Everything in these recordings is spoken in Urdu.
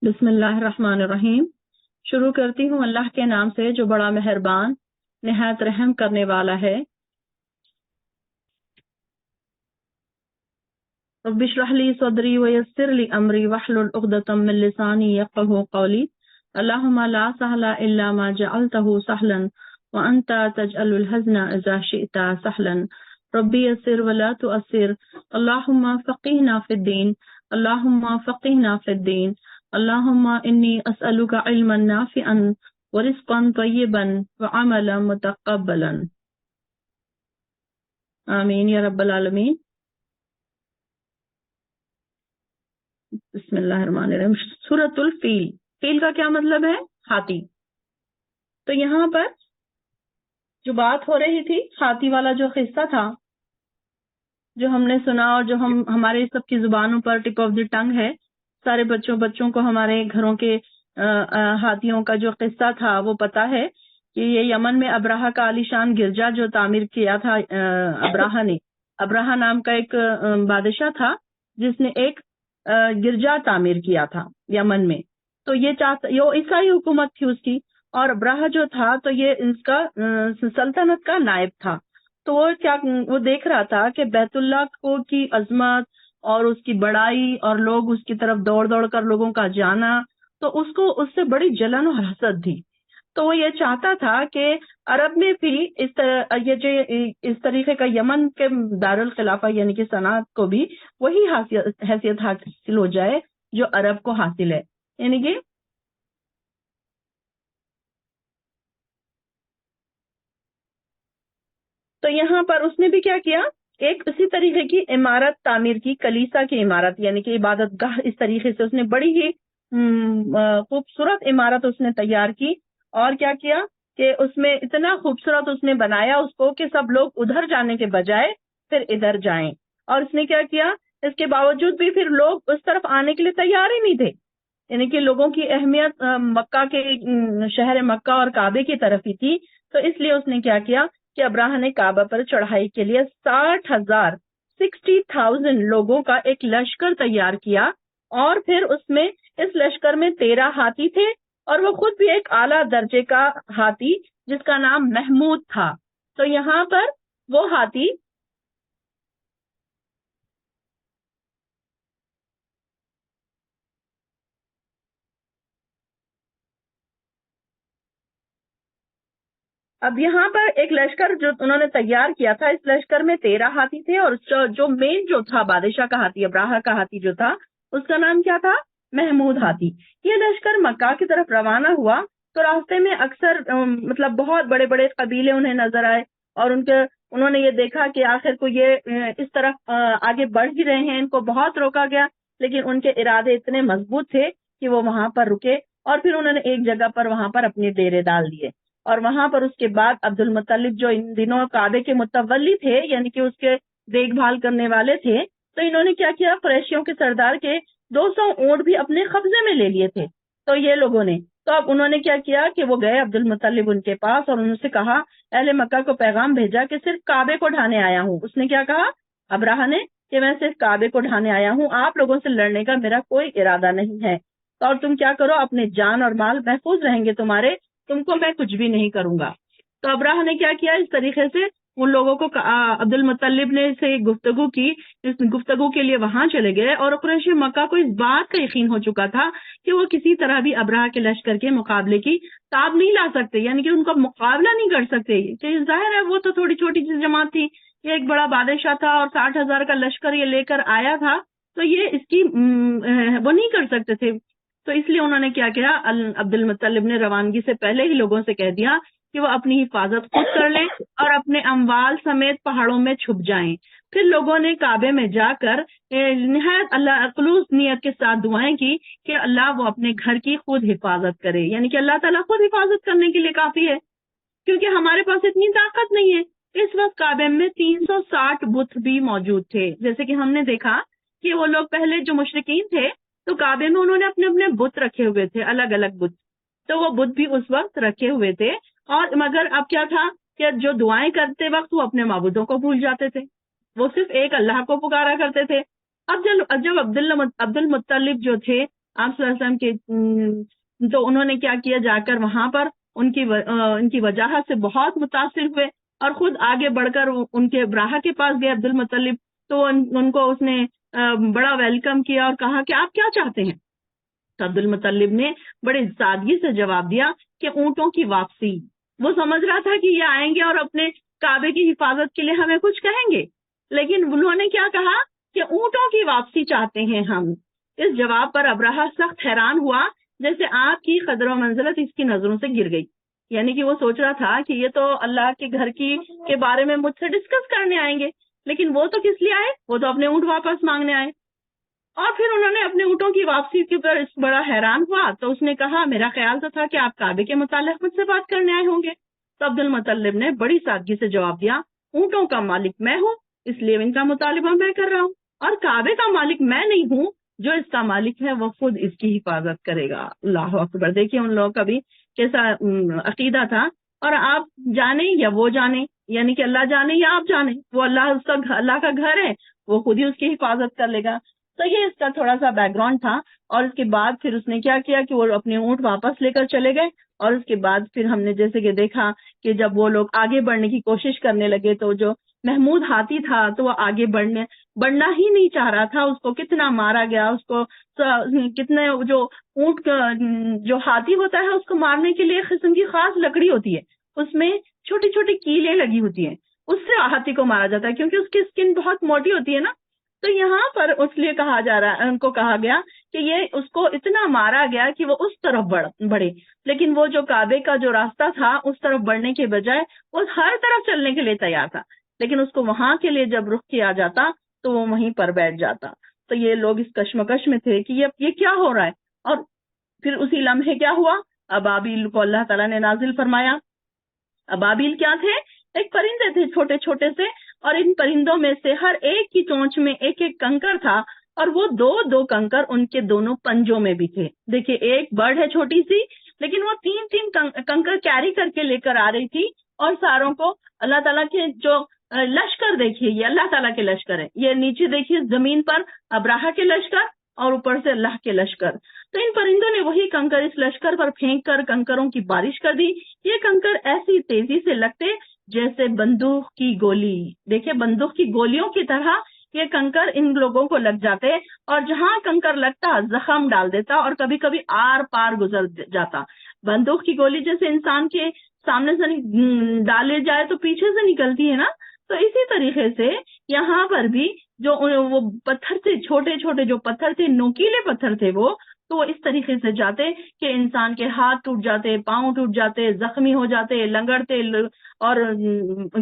بسم اللہ الرحمن الرحیم۔ شروع کرتی ہوں اللہ کے نام سے جو بڑا مہربان نہایت رحم کرنے والا ہے۔ رب اشرح لی صدری ویسر لی امری واحلل عقدۃ من لسانی یفقہوا قولی۔ اللہم لا سہل الا ما جعلتہ سہلا وانت تجعل الحزن اذا شئت سہلا۔ ربی یسر ولا تؤثر، اللہم فقہنا فی الدین، اللہم فقہنا فی الدین، اللہم انی اسألک علما نافعا ورزقا طیبا وعملا متقبلا، آمین یا رب العالمین۔ بسم اللہ الرحمن الرحیم۔ سورۃ الفیل، فیل کا کیا مطلب ہے؟ ہاتھی۔ تو یہاں پر جو بات ہو رہی تھی، ہاتھی والا جو قصہ تھا جو ہم نے سنا اور جو ہمارے سب کی زبانوں پر ٹپ آف دی ٹنگ ہے، سارے بچوں کو ہمارے گھروں کے ہاتھیوں کا جو قصہ تھا وہ پتا ہے کہ یہ یمن میں ابراہا کا عالیشان گرجا جو تعمیر کیا تھا ابراہا نام کا ایک بادشاہ تھا جس نے ایک گرجا تعمیر کیا تھا یمن میں۔ تو یہ عیسائی حکومت تھی اس کی، اور ابراہا جو تھا تو یہ اس کا سلطنت کا نائب تھا۔ تو وہ دیکھ رہا تھا کہ بیت اللہ کی عظمت اور اس کی بڑائی اور لوگ اس کی طرف دوڑ دوڑ کر لوگوں کا جانا، تو اس کو اس سے بڑی جلن اور حسد تھی۔ تو وہ یہ چاہتا تھا کہ عرب میں بھی اس طریقے کا یمن کے دارالخلافہ یعنی کہ صنعت کو بھی وہی حیثیت حاصل ہو جائے جو عرب کو حاصل ہے، یعنی کہ تو یہاں پر اس نے بھی کیا کیا، ایک اسی طریقے کی عمارت تعمیر کی، کلیسا کی عمارت یعنی کہ عبادت گاہ۔ اس طریقے سے اس نے بڑی ہی خوبصورت عمارت اس نے تیار کی، اور کیا کیا کہ اس میں اتنا خوبصورت اس نے بنایا اس کو کہ سب لوگ ادھر جانے کے بجائے پھر ادھر جائیں۔ اور اس نے کیا کیا، اس کے باوجود بھی پھر لوگ اس طرف آنے کے لیے تیار ہی نہیں تھے، یعنی کہ لوگوں کی اہمیت مکہ کے شہر مکہ اور کعبے کی طرف ہی تھی۔ تو اس لیے اس نے کیا کہ ابراہا نے کعبہ پر چڑھائی کے لیے 60,000 لوگوں کا ایک لشکر تیار کیا، اور پھر اس لشکر میں 13 ہاتھی تھے، اور وہ خود بھی ایک اعلیٰ درجے کا ہاتھی جس کا نام محمود تھا۔ تو یہاں پر وہ ہاتھی اب یہاں پر ایک لشکر جو انہوں نے تیار کیا تھا، اس لشکر میں 13 ہاتھی تھے، اور جو مین جو تھا بادشاہ کا ہاتھی، ابراہا کا ہاتھی جو تھا، اس کا نام کیا تھا؟ محمود ہاتھی۔ یہ لشکر مکہ کی طرف روانہ ہوا تو راستے میں اکثر بہت بڑے بڑے قبیلے انہیں نظر آئے، اور انہوں نے یہ دیکھا کہ آخر کو یہ اس طرف آگے بڑھ ہی رہے ہیں، ان کو بہت روکا گیا، لیکن ان کے ارادے اتنے مضبوط تھے کہ وہ وہاں پر رکے، اور پھر انہوں نے ایک جگہ پر وہاں پر اپنے ڈیرے ڈال دیے۔ اور وہاں پر اس کے بعد عبد المطلب جو ان دنوں کعبے کے متولی تھے، یعنی کہ اس کے دیکھ بھال کرنے والے تھے، تو انہوں نے کیا قریشیوں کے سردار کے 200 اونٹ بھی اپنے قبضے میں لے لیے تھے۔ تو یہ لوگوں نے اب انہوں نے کیا کہ وہ گئے عبد المطلب ان کے پاس، اور انہوں سے کہا، اہل مکہ کو پیغام بھیجا کہ صرف کعبے کو ڈھانے آیا ہوں۔ اس نے کیا کہا ابراہا نے کہ میں صرف کعبے کو ڈھانے آیا ہوں، آپ لوگوں سے لڑنے کا میرا کوئی ارادہ نہیں ہے، اور تم کیا کرو، اپنے جان اور مال محفوظ رہیں گے تمہارے، تم کو میں کچھ بھی نہیں کروں گا۔ تو ابراہا نے کیا اس طریقے سے ان لوگوں کو عبد المطلب نے سے گفتگو کی، اس گفتگو کے لیے وہاں چلے گئے، اور قریش مکہ کو اس بات کا یقین ہو چکا تھا کہ وہ کسی طرح بھی ابراہا کے لشکر کے مقابلے کی تاب نہیں لا سکتے، یعنی کہ ان کا مقابلہ نہیں کر سکتے، کہ ظاہر ہے وہ تو تھوڑی چھوٹی سی جماعت تھی، یہ ایک بڑا بادشاہ تھا اور 60,000 کا لشکر یہ لے کر آیا تھا، تو یہ اس کی وہ نہیں کر سکتے تھے۔ تو اس لیے انہوں نے کیا عبد المطلب نے روانگی سے پہلے ہی لوگوں سے کہہ دیا کہ وہ اپنی حفاظت خود کر لیں اور اپنے اموال سمیت پہاڑوں میں چھپ جائیں۔ پھر لوگوں نے کعبے میں جا کر نہایت اللہ خلوص نیت کے ساتھ دعائیں کی کہ اللہ وہ اپنے گھر کی خود حفاظت کرے، یعنی کہ اللہ تعالیٰ خود حفاظت کرنے کے لیے کافی ہے، کیونکہ ہمارے پاس اتنی طاقت نہیں ہے۔ اس وقت کعبے میں 360 بت بھی موجود تھے، جیسے کہ ہم نے دیکھا کہ وہ لوگ پہلے جو مشرکین تھے تو کعبے میں انہوں نے اپنے اپنے بت رکھے ہوئے تھے، الگ الگ بت، تو وہ بت بھی اس وقت رکھے ہوئے تھے، اور مگر اب کیا تھا کہ جو دعائیں کرتے وقت وہ اپنے معبودوں کو بھول جاتے تھے، وہ صرف ایک اللہ کو پکارا کرتے تھے۔ اب جب عبد المطلب جو تھے آپ صلی اللہ علیہ وسلم کے تو انہوں نے کیا کیا، جا کر وہاں پر ان کی وجاہت سے بہت متاثر ہوئے اور خود آگے بڑھ کر ان کے ابراہا کے پاس گئے عبد المطلب. تو ان کو اس نے بڑا ویلکم کیا اور کہا کہ آپ کیا چاہتے ہیں. تو عبد المطلب نے بڑے سادگی سے جواب دیا کہ اونٹوں کی واپسی. وہ سمجھ رہا تھا کہ یہ آئیں گے اور اپنے کعبے کی حفاظت کے لیے ہمیں کچھ کہیں گے، لیکن انہوں نے کیا کہا کہ اونٹوں کی واپسی چاہتے ہیں ہم. اس جواب پر ابراہا سخت حیران ہوا، جیسے آپ کی قدر و منزلت اس کی نظروں سے گر گئی. یعنی کہ وہ سوچ رہا تھا کہ یہ تو اللہ کے گھر کے بارے میں مجھ سے ڈسکس کرنے آئیں گے، لیکن وہ تو کس لیے آئے؟ وہ تو اپنے اونٹ واپس مانگنے آئے. اور پھر انہوں نے اپنے اونٹوں کی واپسی کے اوپر بڑا حیران ہوا. تو اس نے کہا میرا خیال تو تھا کہ آپ کعبے کے متعلق مجھ سے بات کرنے آئے ہوں گے. تو عبد المطلب نے بڑی سادگی سے جواب دیا، اونٹوں کا مالک میں ہوں، اس لیے ان کا مطالبہ میں کر رہا ہوں، اور کعبے کا مالک میں نہیں ہوں، جو اس کا مالک ہے وہ خود اس کی حفاظت کرے گا. اللہ اکبر. دیکھیے ان لوگوں کا بھی کیسا عقیدہ تھا. اور آپ جانیں یا وہ جانیں، یعنی کہ اللہ جانے یا آپ جانیں، وہ اللہ کا گھر ہے، وہ خود ہی اس کی حفاظت کر لے گا. تو یہ اس کا تھوڑا سا بیک گراؤنڈ تھا. اور اس کے بعد پھر اس نے کیا کیا کہ وہ اپنے اونٹ واپس لے کر چلے گئے. اور اس کے بعد پھر ہم نے جیسے کہ دیکھا کہ جب وہ لوگ آگے بڑھنے کی کوشش کرنے لگے تو جو محمود ہاتھی تھا تو وہ آگے بڑھنا ہی نہیں چاہ رہا تھا. اس کو کتنا مارا گیا، اس کو کتنے جو اونٹ جو ہاتھی ہوتا ہے اس کو مارنے کے لیے قسم کی خاص لکڑی ہوتی ہے، اس میں چھوٹی چھوٹی کیلیں لگی ہوتی ہیں، اس سے ہاتھی کو مارا جاتا ہے کیونکہ اس کی اسکن بہت موٹی ہوتی ہے نا. تو یہاں پر اس لیے کہا جا رہا ہے، ان کو کہا گیا کہ یہ اس کو اتنا مارا گیا کہ وہ اس طرف بڑھے، لیکن وہ جو کعبے کا جو راستہ تھا اس طرف بڑھنے کے بجائے وہ ہر طرف چلنے کے لیے تیار تھا، لیکن اس کو وہاں کے لیے جب رخ کیا جاتا تو وہ وہیں پر بیٹھ جاتا. تو یہ لوگ اس کشمکش میں تھے کہ یہ کیا ہو رہا ہے. اور پھر اسی لمحے کیا ہوا، ابابیل کو اللہ تعالیٰ نے نازل فرمایا. ابابیل کیا تھے؟ ایک پرندے تھے چھوٹے چھوٹے سے، اور ان پرندوں میں سے ہر ایک کی چونچ میں ایک ایک کنکر تھا، اور وہ دو دو کنکر ان کے دونوں پنجوں میں بھی تھے. دیکھیے ایک برڈ ہے چھوٹی سی، لیکن وہ تین تین کنکر کیری کر کے لے کر آ رہی تھی. اور ساروں کو اللہ تعالیٰ کے جو لشکر، دیکھیے یہ اللہ تعالیٰ کے لشکر ہے، یہ نیچے دیکھیے زمین پر ابراہا کے لشکر اور اوپر سے اللہ کے لشکر. تو ان پرندوں نے وہی کنکر اس لشکر پر پھینک کر کنکروں کی بارش کر دی. یہ کنکر ایسی تیزی سے لگتے جیسے بندوق کی گولی. دیکھیں بندوق کی گولیوں کی طرح یہ کنکر ان لوگوں کو لگ جاتے، اور جہاں کنکر لگتا زخم ڈال دیتا اور کبھی کبھی آر پار گزر جاتا. بندوق کی گولی جیسے انسان کے سامنے سے ڈالے جائے تو پیچھے سے نکلتی ہے نا، تو اسی طریقے سے یہاں پر بھی جو وہ پتھر تھے، چھوٹے چھوٹے جو پتھر تھے، نوکیلے پتھر تھے وہ، تو وہ اس طریقے سے جاتے کہ انسان کے ہاتھ ٹوٹ جاتے، پاؤں ٹوٹ جاتے، زخمی ہو جاتے، لنگڑتے، اور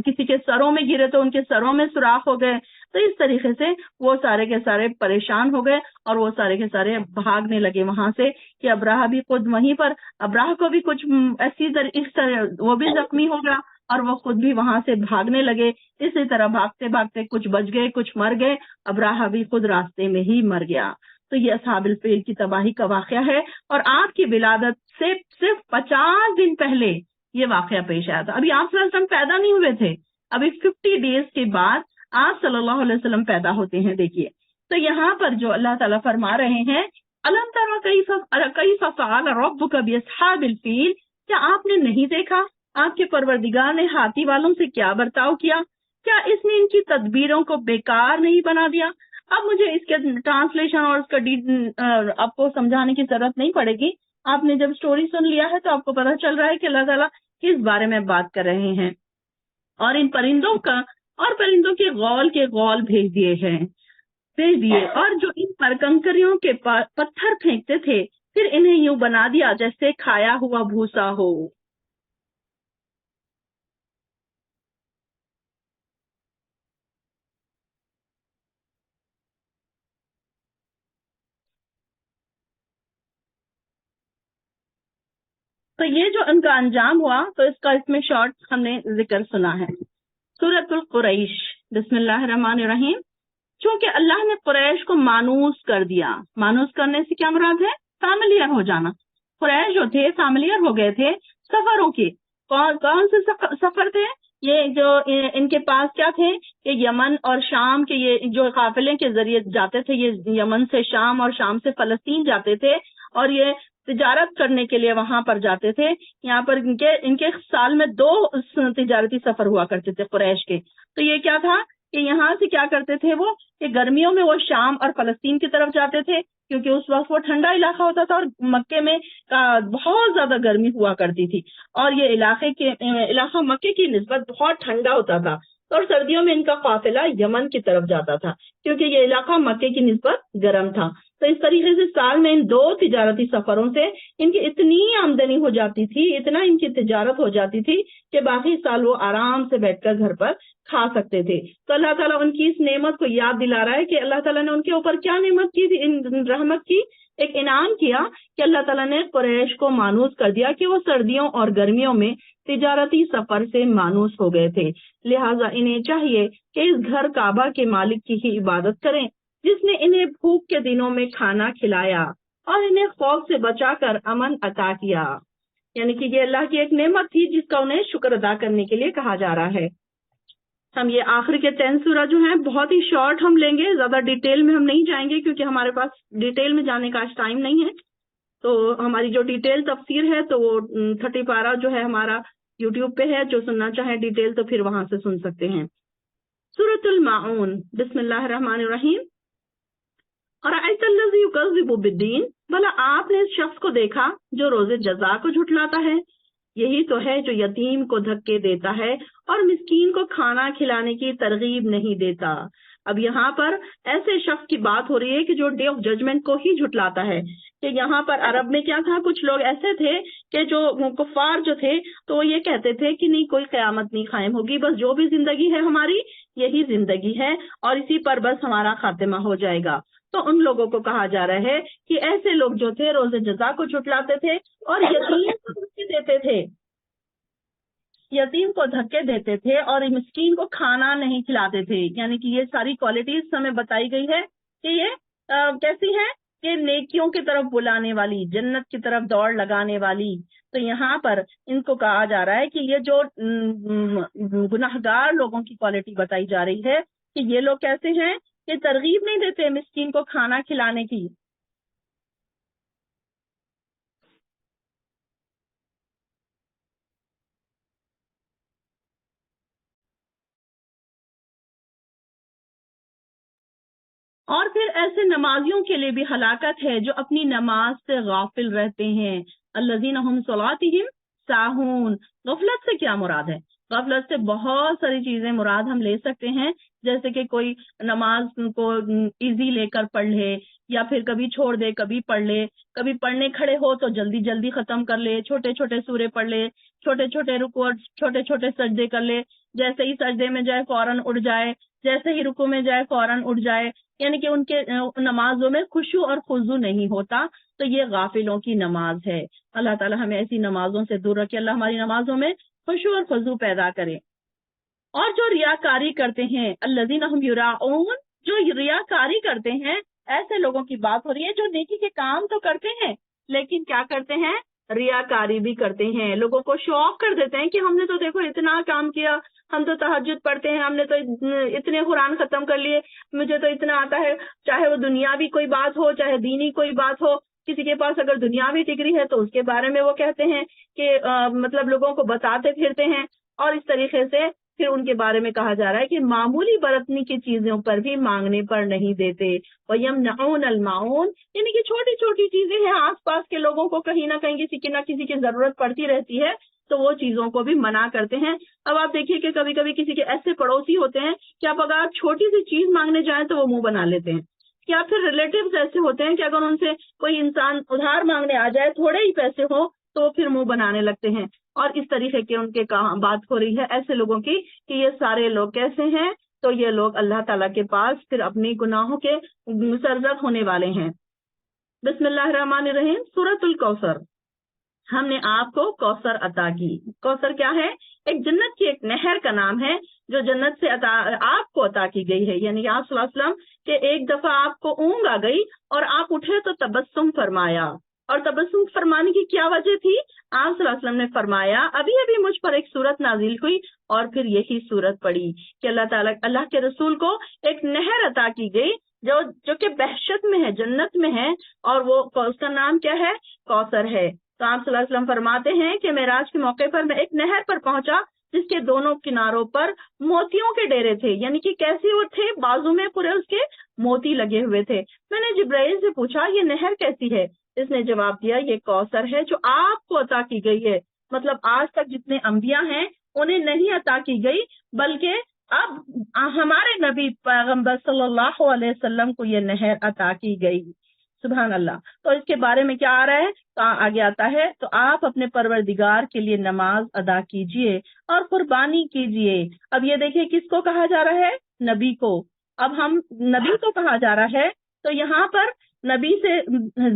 کسی کے سروں میں گرے تو ان کے سروں میں سوراخ ہو گئے. تو اس طریقے سے وہ سارے کے سارے پریشان ہو گئے اور وہ سارے کے سارے بھاگنے لگے وہاں سے. کہ ابراہا بھی خود وہیں پر، ابراہا کو بھی کچھ اس طرح وہ بھی زخمی ہو گیا اور وہ خود بھی وہاں سے بھاگنے لگے. اسی طرح بھاگتے بھاگتے کچھ بچ گئے، کچھ مر گئے. ابراہا بھی خود راستے میں ہی مر گیا. تو یہ اصحاب الفیل کی تباہی کا واقعہ ہے، اور آپ کی ولادت سے صرف 50 دن پہلے یہ واقعہ پیش آیا تھا. ابھی آپ صلی اللہ علیہ وسلم پیدا نہیں ہوئے تھے، ابھی 50 ڈیز کے بعد آپ صلی اللہ علیہ وسلم پیدا ہوتے ہیں. دیکھیے تو یہاں پر جو اللہ تعالیٰ فرما رہے ہیں، الم تر کیف فعل ربک باصحاب الفیل، کیا آپ نے نہیں دیکھا آپ کے پروردگار نے ہاتھی والوں سے کیا برتاؤ کیا؟ کیا اس نے ان کی تدبیروں کو بیکار نہیں بنا دیا؟ اب مجھے اس کے ٹرانسلیشن اور اس کا آپ کو سمجھانے کی ضرورت نہیں پڑے گی. آپ نے جب سٹوری سن لیا ہے تو آپ کو پتہ چل رہا ہے کہ اللہ تعالیٰ کس بارے میں بات کر رہے ہیں. اور ان پرندوں کے غول بھیج دیے اور جو ان پر کنکریوں کے پتھر پھینکتے تھے، پھر انہیں یوں بنا دیا جیسے کھایا ہوا بھوسا ہو. تو یہ جو ان کا انجام ہوا تو اس میں شارٹ ہم نے ذکر سنا ہے. سورۃ القریش. بسم اللہ الرحمن الرحیم. چونکہ اللہ نے قریش کو مانوس کر دیا. مانوس کرنے سے کیا مراد ہے؟ فیملیئر ہو جانا. قریش جو تھے فیملیئر ہو گئے تھے سفروں کے. کون سے سفر تھے؟ یہ جو ان کے پاس کیا تھے کہ یمن اور شام کے یہ جو قافلے کے ذریعے جاتے تھے، یہ یمن سے شام اور شام سے فلسطین جاتے تھے. اور یہ تجارت کرنے کے لیے وہاں پر جاتے تھے. یہاں پر ان کے سال میں 2 تجارتی سفر ہوا کرتے تھے قریش کے. تو یہ کیا تھا کہ یہاں سے کیا کرتے تھے وہ کہ گرمیوں میں وہ شام اور فلسطین کی طرف جاتے تھے کیونکہ اس وقت وہ ٹھنڈا علاقہ ہوتا تھا اور مکے میں بہت زیادہ گرمی ہوا کرتی تھی اور یہ علاقہ مکے کی نسبت بہت ٹھنڈا ہوتا تھا اور سردیوں میں ان کا قافلہ یمن کی طرف جاتا تھا کیونکہ یہ علاقہ مکے کی نسبت گرم تھا. تو اس طریقے سے سال میں ان 2 تجارتی سفروں سے ان کی اتنی آمدنی ہو جاتی تھی, اتنا ان کی تجارت ہو جاتی تھی کہ باقی سال وہ آرام سے بیٹھ کر گھر پر کھا سکتے تھے. تو اللہ تعالیٰ ان کی اس نعمت کو یاد دلا رہا ہے کہ اللہ تعالیٰ نے ان کے اوپر کیا نعمت کی تھی, ان رحمت کی ایک انعام کیا کہ اللہ تعالیٰ نے قریش کو مانوس کر دیا کہ وہ سردیوں اور گرمیوں میں تجارتی سفر سے مانوس ہو گئے تھے. لہٰذا انہیں چاہیے کہ اس گھر کعبہ کے مالک کی ہی عبادت کریں جس نے انہیں بھوک کے دنوں میں کھانا کھلایا اور انہیں خوف سے بچا کر امن عطا کیا. یعنی کہ یہ اللہ کی ایک نعمت تھی جس کا انہیں شکر ادا کرنے کے لیے کہا جا رہا ہے. ہم یہ آخری کے 10 سورہ جو ہیں بہت ہی شارٹ ہم لیں گے, زیادہ ڈیٹیل میں ہم نہیں جائیں گے کیونکہ ہمارے پاس ڈیٹیل میں جانے کا آج ٹائم نہیں ہے. تو ہماری جو ڈیٹیل تفسیر ہے تو وہ 30 پارہ جو ہے ہمارا یوٹیوب پہ ہے, جو سننا چاہے ڈیٹیل تو پھر وہاں سے سن سکتے ہیں. سورۃ الماعون. بسم اللہ الرحمن الرحیم. أَرَأَيْتَ الَّذِي يُكَذِّبُ بِالدِّينِ, بھلا آپ نے اس شخص کو دیکھا جو روز جزا کو جھٹلاتا ہے. یہی تو ہے جو یتیم کو دھکے دیتا ہے اور مسکین کو کھانا کھلانے کی ترغیب نہیں دیتا. اب یہاں پر ایسے شخص کی بات ہو رہی ہے کہ جو ڈے آف ججمنٹ کو ہی جھٹلاتا ہے. کہ یہاں پر عرب میں کیا تھا, کچھ لوگ ایسے تھے کہ جو کفار جو تھے تو وہ یہ کہتے تھے کہ نہیں کوئی قیامت نہیں قائم ہوگی, بس جو بھی زندگی ہے ہماری یہی زندگی ہے اور اسی پر بس ہمارا خاتمہ ہو جائے گا. تو ان لوگوں کو کہا جا رہا ہے کہ ایسے لوگ جو تھے روز جزا کو جھٹلاتے تھے اور یتیم کو دھکے دیتے تھے, یتیم کو دھکے دیتے تھے اور مسکین کو کھانا نہیں کھلاتے تھے. یعنی کہ یہ ساری کوالٹیز ہمیں بتائی گئی ہے کہ یہ کیسی ہے کہ نیکیوں کی طرف بلانے والی, جنت کی طرف دوڑ لگانے والی. تو یہاں پر ان کو کہا جا رہا ہے کہ یہ جو گناہگار لوگوں کی کوالٹی بتائی جا رہی ہے کہ یہ لوگ کیسے ہیں کہ ترغیب نہیں دیتے مسکین کو کھانا کھلانے کی. اور پھر ایسے نمازیوں کے لیے بھی ہلاکت ہے جو اپنی نماز سے غافل رہتے ہیں. الذین هم صلاتہم ساہون. غفلت سے کیا مراد ہے؟ غفلت سے بہت ساری چیزیں مراد ہم لے سکتے ہیں, جیسے کہ کوئی نماز کو ایزی لے کر پڑھ لے یا پھر کبھی چھوڑ دے کبھی پڑھ لے, کبھی پڑھنے کھڑے ہو تو جلدی جلدی ختم کر لے, چھوٹے چھوٹے سورے پڑھ لے, چھوٹے چھوٹے رکوع چھوٹے چھوٹے سجدے کر لے, جیسے ہی سجدے میں جائے فوراً اٹھ جائے, جیسے ہی رکوع میں جائے فوراً اٹھ جائے. یعنی کہ ان کے نمازوں میں خشوع اور خضوع نہیں ہوتا. تو یہ غافلوں کی نماز ہے. اللہ تعالی ہمیں ایسی نمازوں سے دور رکھے, اللہ ہماری نمازوں میں خشوع اور خضوع پیدا کرے. اور جو ریاکاری کرتے ہیں, الذین هم یراؤون, جو ریاکاری کرتے ہیں, ایسے لوگوں کی بات ہو رہی ہے جو نیکی کے کام تو کرتے ہیں لیکن کیا کرتے ہیں, ریاکاری بھی کرتے ہیں. لوگوں کو شو آف کر دیتے ہیں کہ ہم نے تو دیکھو اتنا کام کیا, ہم تو تہجد پڑھتے ہیں, ہم نے تو اتنے قرآن ختم کر لیے, مجھے تو اتنا آتا ہے. چاہے وہ دنیاوی کوئی بات ہو چاہے دینی کوئی بات ہو, کسی کے پاس اگر دنیاوی ڈگری ہے تو اس کے بارے میں وہ کہتے ہیں کہ مطلب لوگوں کو بتاتے پھرتے ہیں. اور اس طریقے سے پھر ان کے بارے میں کہا جا رہا ہے کہ معمولی برتنی کی چیزوں پر بھی مانگنے پر نہیں دیتے. وَيَمْنَعُونَ الْمَاعُونَ, یعنی کہ چھوٹی چھوٹی چیزیں ہیں, آس پاس کے لوگوں کو کہیں نہ کہیں کسی کی نہ کسی کی ضرورت پڑتی رہتی ہے تو وہ چیزوں کو بھی منع کرتے ہیں. اب آپ دیکھیے کہ کبھی کبھی کسی کے ایسے پڑوسی ہوتے ہیں کہ آپ اگر چھوٹی سی چیز مانگنے جائیں تو وہ منہ بنا لیتے ہیں, یا پھر ریلیٹیوز ایسے ہوتے ہیں کہ اگر ان سے کوئی انسان ادھار مانگنے آ جائے, تھوڑے ہی پیسے ہو تو پھر منہ بنانے لگتے ہیں. اور اس طریقے کے ان کے بات ہو رہی ہے ایسے لوگوں کی کہ یہ سارے لوگ کیسے ہیں, تو یہ لوگ اللہ تعالیٰ کے پاس پھر اپنی گناہوں کے سرزد ہونے والے ہیں. بسم اللہ الرحمن الرحیم. سورۃ الکوثر. ہم نے آپ کو کوثر عطا کی. کوثر کیا ہے؟ ایک جنت کی ایک نہر کا نام ہے جو جنت سے آپ کو عطا کی گئی ہے. یعنی آپ صلی اللہ علیہ وسلم کہ ایک دفعہ آپ کو اونگ آ گئی اور آپ اٹھے تو تبسم فرمایا. اور تبسم فرمانے کی کیا وجہ تھی؟ آپ صلی اللہ علیہ وسلم نے فرمایا ابھی ابھی مجھ پر ایک سورت نازل ہوئی اور پھر یہی سورت پڑھی کہ اللہ تعالیٰ اللہ کے رسول کو ایک نہر عطا کی گئی جو کہ بہشت میں ہے، جنت میں ہے، اور وہ اس کا نام کیا ہے؟ کوثر ہے۔ تو آپ صلی اللہ علیہ وسلم فرماتے ہیں کہ معراج کے موقع پر میں ایک نہر پر پہنچا جس کے دونوں کناروں پر موتیوں کے ڈیرے تھے، یعنی کہ کیسے وہ تھے؟ بازو میں پورے اس کے موتی لگے ہوئے تھے۔ میں نے جبرائیل سے پوچھا یہ نہر کیسی ہے؟ اس نے جواب دیا یہ کوثر ہے جو آپ کو عطا کی گئی ہے۔ مطلب آج تک جتنے انبیاء ہیں انہیں نہیں عطا کی گئی، بلکہ اب ہمارے نبی پیغمبر صلی اللہ علیہ وسلم کو یہ نہر عطا کی گئی۔ سبحان اللہ۔ تو اس کے بارے میں کیا آ رہا ہے؟ تو آگے آتا ہے تو آپ اپنے پروردگار کے لیے نماز ادا کیجئے اور قربانی کیجئے۔ اب یہ دیکھیں کس کو کہا جا رہا ہے؟ نبی کو۔ اب ہم نبی کو کہا جا رہا ہے، تو یہاں پر نبی سے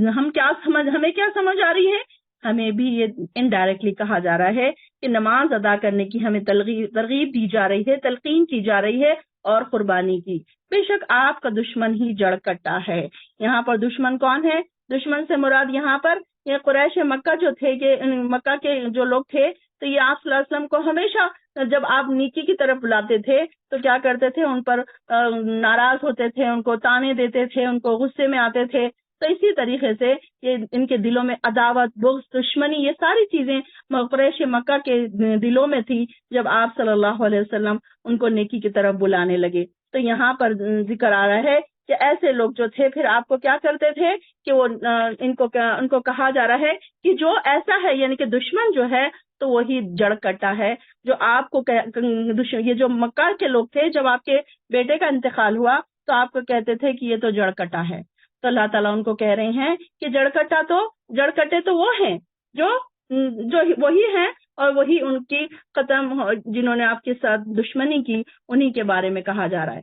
ہمیں کیا سمجھ آ رہی ہے؟ ہمیں بھی یہ انڈائریکٹلی کہا جا رہا ہے کہ نماز ادا کرنے کی ہمیں ترغیب دی جا رہی ہے، تلقین کی جا رہی ہے، اور قربانی کی۔ بے شک آپ کا دشمن ہی جڑ کٹا ہے۔ یہاں پر دشمن کون ہے؟ دشمن سے مراد یہاں پر یہ قریش مکہ جو تھے، کہ مکہ کے جو لوگ تھے، تو یہ آپ صلی اللہ علیہ وسلم کو ہمیشہ جب آپ نیکی کی طرف بلاتے تھے تو کیا کرتے تھے؟ ان پر ناراض ہوتے تھے، ان کو تانے دیتے تھے، ان کو غصے میں آتے تھے۔ تو اسی طریقے سے یہ ان کے دلوں میں عداوت، بغض، دشمنی، یہ ساری چیزیں قریش مکہ کے دلوں میں تھی جب آپ صلی اللہ علیہ وسلم ان کو نیکی کی طرف بلانے لگے۔ تو یہاں پر ذکر آ رہا ہے کہ ایسے لوگ جو تھے پھر آپ کو کیا کرتے تھے کہ وہ ان کو کہا جا رہا ہے کہ جو ایسا ہے، یعنی کہ دشمن جو ہے تو وہی جڑ کٹا ہے، جو آپ کو یہ جو مکہ کے لوگ تھے جب آپ کے بیٹے کا انتقال ہوا تو آپ کو کہتے تھے کہ یہ تو جڑ کٹا ہے۔ تو اللہ تعالیٰ ان کو کہہ رہے ہیں کہ جڑ کٹے تو وہ ہیں جو وہی ہیں، اور وہی ان کی ختم جنہوں نے آپ کے ساتھ دشمنی کی، انہی کے بارے میں کہا جا رہا ہے۔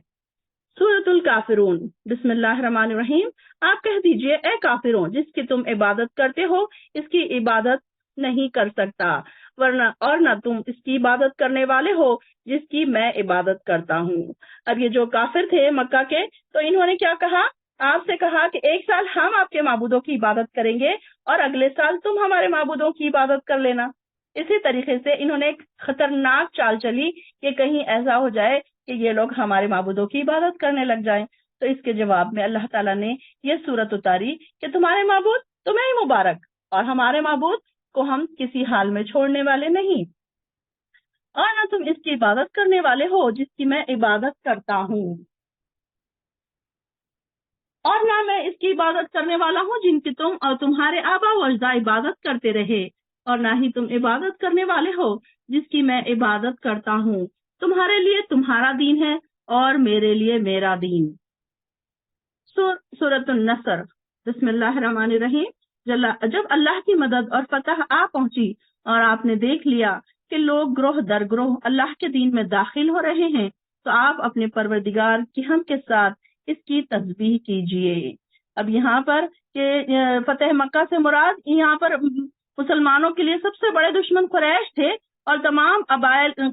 سورۃ الکافرون۔ بسم اللہ الرحمن الرحیم۔ آپ کہہ دیجئے اے کافروں جس کی تم عبادت کرتے ہو اس کی عبادت نہیں کر سکتا، اور نہ تم اس کی عبادت کرنے والے ہو جس کی میں عبادت کرتا ہوں۔ اب یہ جو کافر تھے مکہ کے، تو انہوں نے کیا کہا؟ آپ سے کہا کہ ایک سال ہم آپ کے معبودوں کی عبادت کریں گے اور اگلے سال تم ہمارے معبودوں کی عبادت کر لینا۔ اسی طریقے سے انہوں نے ایک خطرناک چال چلی کہ کہیں ایسا ہو جائے کہ یہ لوگ ہمارے معبودوں کی عبادت کرنے لگ جائیں۔ تو اس کے جواب میں اللہ تعالیٰ نے یہ سورت اتاری کہ تمہارے معبود تمہیں ہی مبارک، اور ہمارے معبود کو ہم کسی حال میں چھوڑنے والے نہیں، اور نہ تم اس کی عبادت کرنے والے ہو جس کی میں عبادت کرتا ہوں، اور نہ میں اس کی عبادت کرنے والا ہوں جن کی تم اور تمہارے آبا و اجداد عبادت کرتے رہے، اور نہ ہی تم عبادت کرنے والے ہو جس کی میں عبادت کرتا ہوں۔ تمہارے لیے تمہارا دین ہے اور میرے لیے میرا دین۔ سورۃ النصر۔ بسم اللہ الرحمن الرحیم۔ جب اللہ کی مدد اور فتح آ پہنچی اور آپ نے دیکھ لیا کہ لوگ گروہ در گروہ اللہ کے دین میں داخل ہو رہے ہیں تو آپ اپنے پروردگار کی حمد کے ساتھ اس کی تسبیح کیجئے۔ اب یہاں پر کہ فتح مکہ سے مراد یہاں پر مسلمانوں کے لیے سب سے بڑے دشمن قریش تھے، اور تمام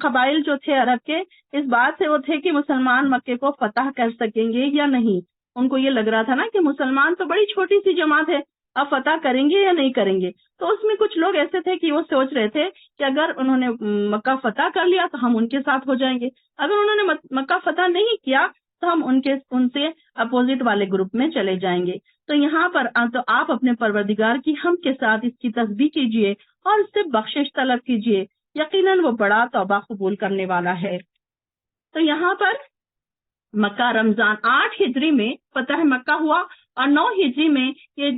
قبائل جو تھے عرب کے اس بات سے وہ تھے کہ مسلمان مکے کو فتح کر سکیں گے یا نہیں۔ ان کو یہ لگ رہا تھا نا کہ مسلمان تو بڑی چھوٹی سی جماعت ہے، اب فتح کریں گے یا نہیں کریں گے۔ تو اس میں کچھ لوگ ایسے تھے کہ وہ سوچ رہے تھے کہ اگر انہوں نے مکہ فتح کر لیا تو ہم ان کے ساتھ ہو جائیں گے، اگر انہوں نے مکہ فتح نہیں کیا تو ہم ان سے اپوزٹ والے گروپ میں چلے جائیں گے۔ تو یہاں پر تو آپ اپنے پروردگار کی حمد کے ساتھ اس کی تسبیح کیجئے اور اس سے بخشش طلب کیجئے، یقیناً وہ بڑا توبہ قبول کرنے والا ہے۔ تو یہاں پر مکہ رمضان 8 ہجری میں فتح مکہ ہوا، اور 9 ہجری میں یہ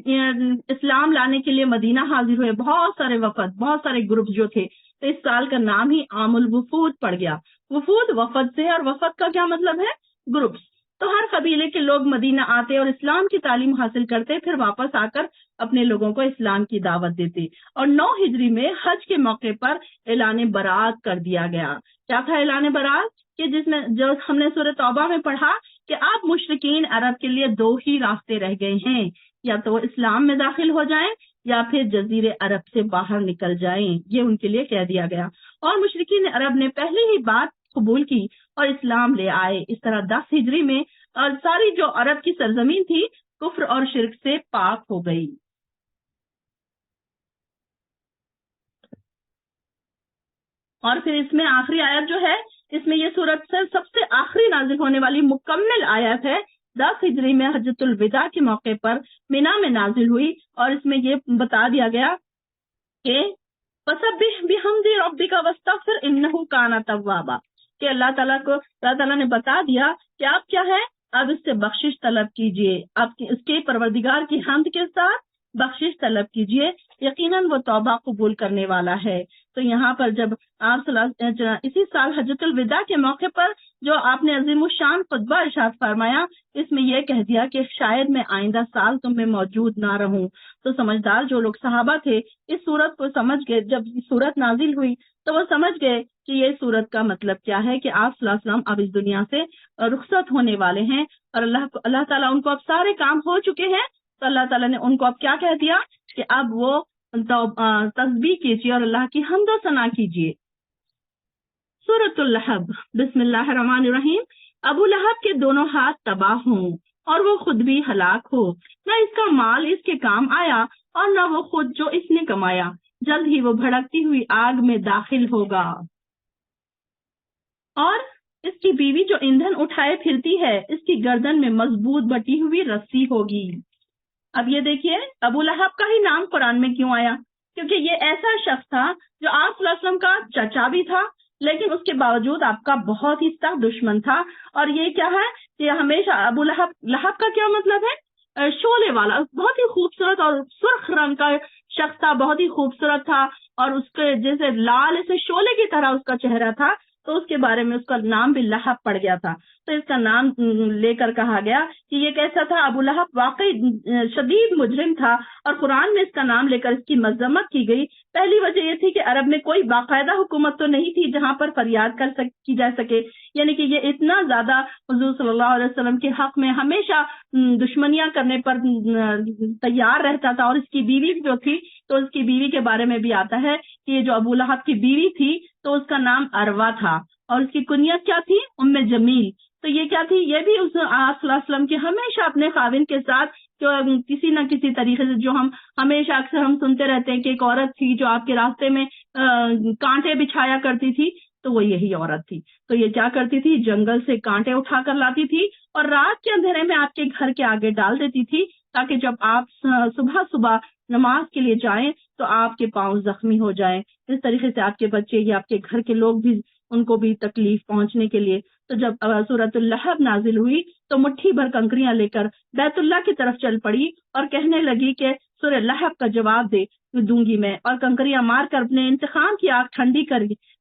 اسلام لانے کے لیے مدینہ حاضر ہوئے بہت سارے وفد، بہت سارے گروپ جو تھے۔ تو اس سال کا نام ہی عام الوفود پڑ گیا۔ وفود وفد سے، اور وفد کا کیا مطلب ہے؟ گروپس۔ تو ہر قبیلے کے لوگ مدینہ آتے اور اسلام کی تعلیم حاصل کرتے، پھر واپس آ کر اپنے لوگوں کو اسلام کی دعوت دیتے۔ اور 9 ہجری میں حج کے موقع پر اعلان برات کر دیا گیا۔ کیا تھا اعلان برات؟ کہ جو ہم نے سورۃ توبہ میں پڑھا کہ آپ مشرکین عرب کے لیے 2 ہی راستے رہ گئے ہیں، یا تو وہ اسلام میں داخل ہو جائیں یا پھر جزیرے عرب سے باہر نکل جائیں، یہ ان کے لیے کہہ دیا گیا۔ اور مشرکین عرب نے پہلے ہی بات قبول کی اور اسلام لے آئے۔ اس طرح 10 ہجری میں اور ساری جو عرب کی سرزمین تھی کفر اور شرک سے پاک ہو گئی۔ اور پھر اس میں آخری آیت جو ہے، اس میں یہ سورت سے سب سے آخری نازل ہونے والی مکمل آیت ہے، 10 ہجری میں حجۃ الوداع کے موقع پر مینا میں نازل ہوئی، اور اس میں یہ بتا دیا گیا کہ فسبح بحمد ربک واستغفر انہ کان توابا، کہ اللہ تعالیٰ نے بتا دیا کہ آپ کیا ہے، اب اس سے بخشش طلب کیجئے، آپ اس کے پروردگار کی حمد کے ساتھ بخشش طلب کیجئے، یقیناً وہ توبہ قبول کرنے والا ہے۔ تو یہاں پر جب آپ اسی سال حجۃ الوداع کے موقع پر جو آپ نے عظیم الشان خطبہ ارشاد فرمایا، اس میں یہ کہہ دیا کہ شاید میں آئندہ سال تم میں موجود نہ رہوں۔ تو سمجھدار جو لوگ صحابہ تھے اس صورت کو سمجھ گئے، جب یہ صورت نازل ہوئی تو وہ سمجھ گئے کہ یہ صورت کا مطلب کیا ہے، کہ آپ صلی اللہ علیہ وسلم اب اس دنیا سے رخصت ہونے والے ہیں، اور اللہ تعالیٰ ان کو اب سارے کام ہو چکے ہیں، تو اللہ تعالیٰ نے ان کو اب کیا کہہ دیا کہ اب وہ تسبیح کیجیے اور اللہ کی حمد و ثنا کیجیے۔ سورۃ اللہب، بسم اللہ الرحمن الرحیم۔ ابو لہب کے دونوں ہاتھ تباہ ہوں اور وہ خود بھی ہلاک ہو، نہ اس کا مال اس کے کام آیا اور نہ وہ خود جو اس نے کمایا، جلد ہی وہ بھڑکتی ہوئی آگ میں داخل ہوگا، اور اس کی بیوی جو ایندھن اٹھائے پھرتی ہے، اس کی گردن میں مضبوط بٹی ہوئی رسی ہوگی۔ اب یہ دیکھیے ابو لہب کا ہی نام قرآن میں کیوں آیا، کیونکہ یہ ایسا شخص تھا جو آپ صلی اللہ علیہ وسلم کا چچا بھی تھا، لیکن اس کے باوجود آپ کا بہت ہی سخت دشمن تھا۔ اور یہ کیا ہے کہ ہمیشہ ابو لہب کا کیا مطلب ہے، شعلے والا، بہت ہی خوبصورت اور سرخ رنگ کا شخص تھا، بہت ہی خوبصورت تھا، اور اس کے جیسے لال ایسے شعلے کی طرح اس کا چہرہ تھا، تو اس کے بارے میں اس کا نام بھی لہب پڑ گیا تھا۔ تو اس کا نام لے کر کہا گیا کہ یہ کیسا تھا، ابو لہب واقعی شدید مجرم تھا، اور قرآن میں اس کا نام لے کر اس کی مذمت کی گئی۔ پہلی وجہ یہ تھی کہ عرب میں کوئی باقاعدہ حکومت تو نہیں تھی جہاں پر فریاد کی جا سکے، یعنی کہ یہ اتنا زیادہ حضور صلی اللہ علیہ وسلم کے حق میں ہمیشہ دشمنیاں کرنے پر تیار رہتا تھا۔ اور اس کی بیوی جو تھی، تو اس کی بیوی کے بارے میں بھی آتا ہے کہ یہ جو ابو لہب کی بیوی تھی تو اس کا نام اروا تھا، اور اس کی کنیت کیا تھی، ام جمیل۔ تو یہ کیا تھی، یہ بھی اس آپ صلی اللہ علیہ وسلم کی ہمیشہ اپنے خاوند کے ساتھ جو کسی نہ کسی طریقے سے، جو ہم ہمیشہ اکثر ہم سنتے رہتے ہیں کہ ایک عورت تھی جو آپ کے راستے میں کانٹے بچھایا کرتی تھی، تو وہ یہی عورت تھی۔ تو یہ کیا کرتی تھی، جنگل سے کانٹے اٹھا کر لاتی تھی اور رات کے اندھیرے میں آپ کے گھر کے آگے ڈال دیتی تھی، تاکہ جب آپ صبح نماز کے لیے جائیں تو آپ کے پاؤں زخمی ہو جائیں، اس طریقے سے آپ کے بچے یا آپ کے گھر کے لوگ بھی ان کو بھی تکلیف پہنچنے کے لیے۔ تو جب سورۃ اللہب نازل ہوئی تو مٹھی بھر کنکریاں لے کر بیت اللہ کی طرف چل پڑی اور کہنے لگی کہ سورہ لہب کا جواب دوں گی میں، اور کنکریاں مار کر اپنے انتقام کی آگ ٹھنڈی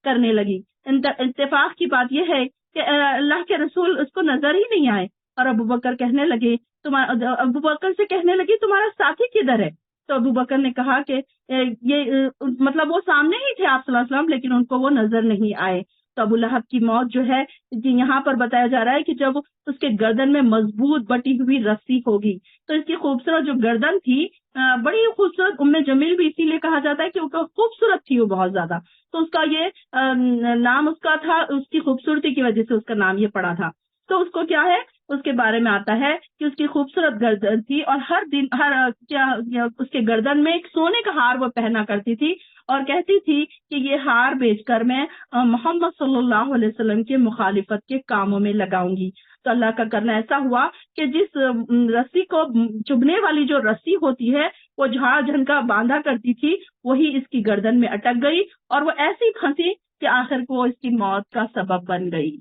کرنے لگی۔ اتفاق کی بات یہ ہے کہ اللہ کے رسول اس کو نظر ہی نہیں آئے، اور ابو بکر سے کہنے لگی تمہارا ساتھی کدھر ہے؟ تو ابو بکر نے کہا کہ یہ مطلب وہ سامنے ہی تھے آپ صلی اللہ علیہ وسلم، لیکن ان کو وہ نظر نہیں آئے۔ تو ابو لہب کی موت جو ہے یہاں پر بتایا جا رہا ہے کہ جب اس کے گردن میں مضبوط بٹی ہوئی رسی ہوگی، تو اس کی خوبصورت جو گردن تھی، بڑی خوبصورت، ام جمیل بھی اسی لیے کہا جاتا ہے کہ وہ خوبصورت تھی وہ بہت زیادہ، تو اس کا یہ نام اس کا تھا، اس کی خوبصورتی کی وجہ سے اس کا نام یہ پڑا تھا۔ تو اس کو کیا ہے، اس کے بارے میں آتا ہے کہ اس کی خوبصورت گردن تھی، اور ہر دن اس کے گردن میں ایک سونے کا ہار وہ پہنا کرتی تھی، اور کہتی تھی کہ یہ ہار بیچ کر میں محمد صلی اللہ علیہ وسلم کے مخالفت کے کاموں میں لگاؤں گی۔ تو اللہ کا کرنا ایسا ہوا کہ جس رسی کو چبھنے والی جو رسی ہوتی ہے وہ جھاڑ جھنکا باندھا کرتی تھی، وہی اس کی گردن میں اٹک گئی، اور وہ ایسی پھنسی کہ آخر کو اس کی موت کا سبب بن گئی۔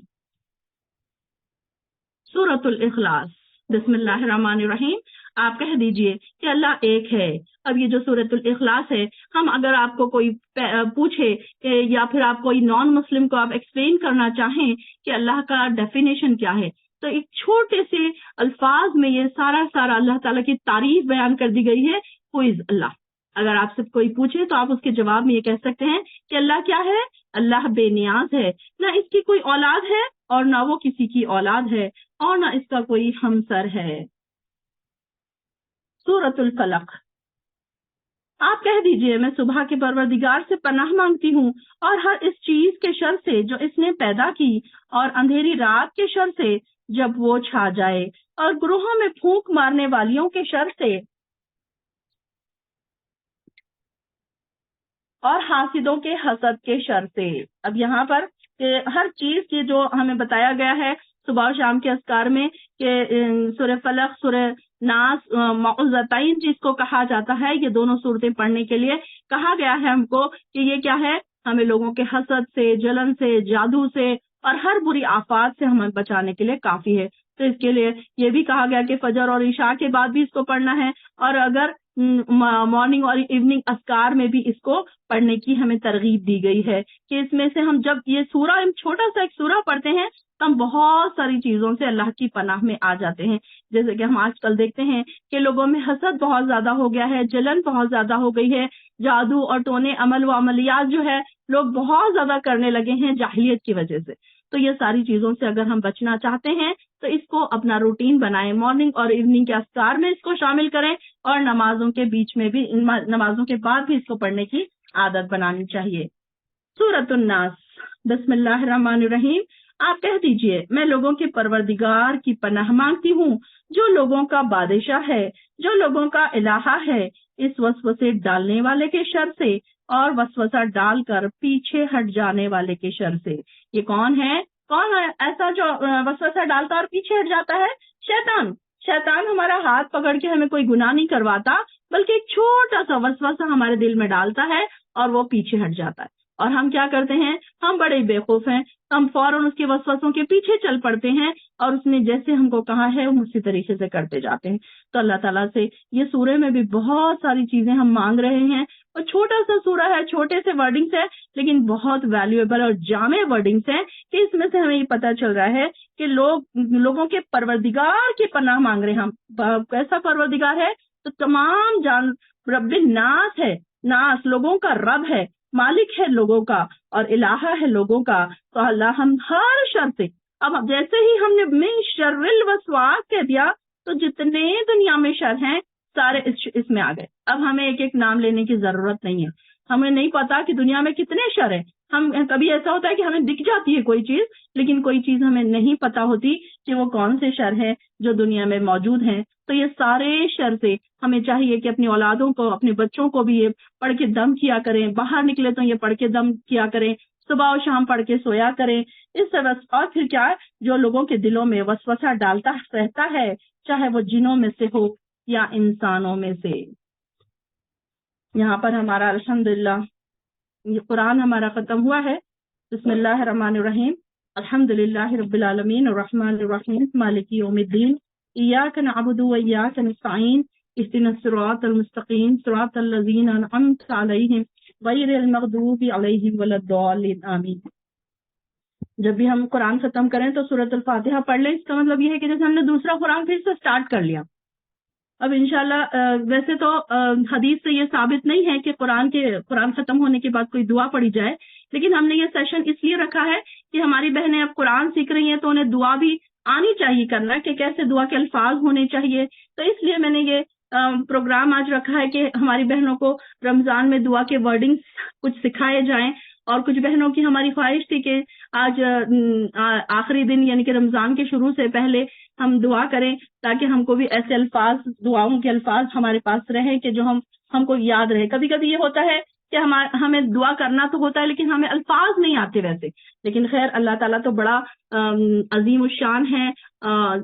سورۃ الاخلاص، بسم اللہ الرحمن الرحیم۔ آپ کہہ دیجئے کہ اللہ ایک ہے۔ اب یہ جو سورۃ الاخلاص ہے، ہم اگر آپ کو کوئی پوچھے یا پھر آپ کوئی نان مسلم کو آپ ایکسپلین کرنا چاہیں کہ اللہ کا ڈیفینیشن کیا ہے، تو ایک چھوٹے سے الفاظ میں یہ سارا اللہ تعالیٰ کی تعریف بیان کر دی گئی ہے، ہو از اللہ۔ اگر آپ سے کوئی پوچھے تو آپ اس کے جواب میں یہ کہہ سکتے ہیں کہ اللہ کیا ہے، اللہ بے نیاز ہے، نہ اس کی کوئی اولاد ہے اور نہ وہ کسی کی اولاد ہے، اور نہ اس کا کوئی ہمسر ہے۔ سورۃ الفلق، آپ کہہ دیجئے میں صبح کے پروردگار سے پناہ مانگتی ہوں، اور ہر اس چیز کے شر سے جو اس نے پیدا کی، اور اندھیری رات کے شر سے جب وہ چھا جائے، اور گروہوں میں پھونک مارنے والیوں کے شر سے، اور حاسدوں کے حسد کے شر سے۔ اب یہاں پر ہر چیز کی جو ہمیں بتایا گیا ہے صبح و شام کے اذکار میں کہ سورہ فلق، سورہ ناس، معوذتین جس کو کہا جاتا ہے، یہ دونوں صورتیں پڑھنے کے لیے کہا گیا ہے ہم کو کہ یہ کیا ہے، ہمیں لوگوں کے حسد سے، جلن سے، جادو سے اور ہر بری آفات سے ہمیں بچانے کے لیے کافی ہے۔ تو اس کے لیے یہ بھی کہا گیا کہ فجر اور عشاء کے بعد بھی اس کو پڑھنا ہے، اور اگر مارننگ اور ایوننگ اذکار میں بھی اس کو پڑھنے کی ہمیں ترغیب دی گئی ہے کہ اس میں سے ہم جب یہ سورہ چھوٹا سا ایک سورہ پڑھتے ہیں تو ہم بہت ساری چیزوں سے اللہ کی پناہ میں آ جاتے ہیں۔ جیسے کہ ہم آج کل دیکھتے ہیں کہ لوگوں میں حسد بہت زیادہ ہو گیا ہے، جلن بہت زیادہ ہو گئی ہے، جادو اور ٹونے عمل و عملیات جو ہے لوگ بہت زیادہ کرنے لگے ہیں جاہلیت کی وجہ سے۔ تو یہ ساری چیزوں سے اگر ہم بچنا چاہتے ہیں تو اس کو اپنا روٹین بنائیں، مارننگ اور ایوننگ کے اذکار میں اس کو شامل کریں، اور نمازوں کے بیچ میں بھی، نمازوں کے بعد بھی اس کو پڑھنے کی عادت بنانی چاہیے۔ سورۃ الناس، بسم اللہ الرحمن الرحیم۔ آپ کہہ دیجئے میں لوگوں کے پروردگار کی پناہ مانگتی ہوں جو لوگوں کا بادشاہ ہے، جو لوگوں کا الہ ہے، اس وسوسے ڈالنے والے کے شر سے اور وسوسہ ڈال کر پیچھے ہٹ جانے والے کے شر سے۔ یہ کون ہے ایسا جو وسوسہ ڈالتا اور پیچھے ہٹ جاتا ہے؟ شیطان۔ شیطان ہمارا ہاتھ پکڑ کے ہمیں کوئی گناہ نہیں کرواتا، بلکہ ایک چھوٹا سا وسوسہ ہمارے دل میں ڈالتا ہے اور وہ پیچھے ہٹ جاتا ہے۔ اور ہم کیا کرتے ہیں؟ ہم بڑے بیوقوف ہیں، ہم فوراً اس کے وسوسوں کے پیچھے چل پڑتے ہیں اور اس نے جیسے ہم کو کہا ہے ہم اسی طریقے سے کرتے جاتے ہیں۔ تو اللہ تعالیٰ سے یہ سورہ میں بھی بہت ساری چیزیں ہم مانگ رہے ہیں، اور چھوٹا سا سورہ ہے، چھوٹے سے ورڈنگس ہے، لیکن بہت ویلیویبل اور جامع ورڈنگس ہیں کہ اس میں سے ہمیں یہ پتہ چل رہا ہے کہ لوگوں کے پروردگار کی پناہ مانگ رہے ہیں ہم۔ کیسا پروردگار ہے؟ تو تمام رب الناس ہے، ناس لوگوں کا رب ہے، مالک ہے لوگوں کا، اور الہ ہے لوگوں کا۔ تو اللہ ہم ہر شر سے، اب جیسے ہی ہم نے من شر الوسواس کہہ دیا تو جتنے دنیا میں شر ہیں سارے اس میں آ گئے۔ اب ہمیں ایک ایک نام لینے کی ضرورت نہیں ہے، ہمیں نہیں پتا کہ دنیا میں کتنے شر ہیں۔ ہم کبھی ایسا ہوتا ہے کہ ہمیں دکھ جاتی ہے کوئی چیز، لیکن کوئی چیز ہمیں نہیں پتا ہوتی کہ وہ کون سے شر ہیں جو دنیا میں موجود ہیں۔ تو یہ سارے شر سے ہمیں چاہیے کہ اپنی اولادوں کو، اپنے بچوں کو بھی یہ پڑھ کے دم کیا کریں، باہر نکلے تو یہ پڑھ کے دم کیا کریں، صبح و شام پڑھ کے سویا کریں۔ اس سے بس، اور پھر کیا، جو لوگوں کے دلوں میں وسوسہ ڈالتا رہتا ہے، چاہے وہ جنوں میں سے ہو یا انسانوں میں سے۔ یہاں پر ہمارا الحمدللہ یہ قرآن ہمارا ختم ہوا ہے۔ بسم اللہ الرحمن الرحیم، الحمدللہ رب العالمین الرحمن الرحیم مالک یوم الدین، ایاک نعبد و ایاک نستعین، اہدنا الصراط المستقیم صراط الذین انعمت علیہم غیر المغضوب علیہم ولا الضالین، آمین۔ جب بھی ہم قرآن ختم کریں تو سورۃ الفاتحہ پڑھ لیں۔ اس کا مطلب یہ ہے کہ جیسے ہم نے دوسرا قرآن پھر سے سٹارٹ کر لیا۔ اب انشاءاللہ ویسے تو حدیث سے یہ ثابت نہیں ہے کہ قرآن ختم ہونے کے بعد کوئی دعا پڑھی جائے، لیکن ہم نے یہ سیشن اس لیے رکھا ہے کہ ہماری بہنیں اب قرآن سیکھ رہی ہیں تو انہیں دعا بھی آنی چاہیے کرنا، کہ کیسے دعا کے الفاظ ہونے چاہیے۔ تو اس لیے میں نے یہ پروگرام آج رکھا ہے کہ ہماری بہنوں کو رمضان میں دعا کے ورڈنگز کچھ سکھائے جائیں، اور کچھ بہنوں کی ہماری خواہش تھی کہ آج آخری دن یعنی کہ رمضان کے شروع سے پہلے ہم دعا کریں، تاکہ ہم کو بھی ایسے الفاظ، دعاؤں کے الفاظ ہمارے پاس رہیں کہ جو ہم کو یاد رہے۔ کبھی کبھی یہ ہوتا ہے کہ ہمیں دعا کرنا تو ہوتا ہے لیکن ہمیں الفاظ نہیں آتے ویسے، لیکن خیر اللہ تعالیٰ تو بڑا عظیم الشان ہے،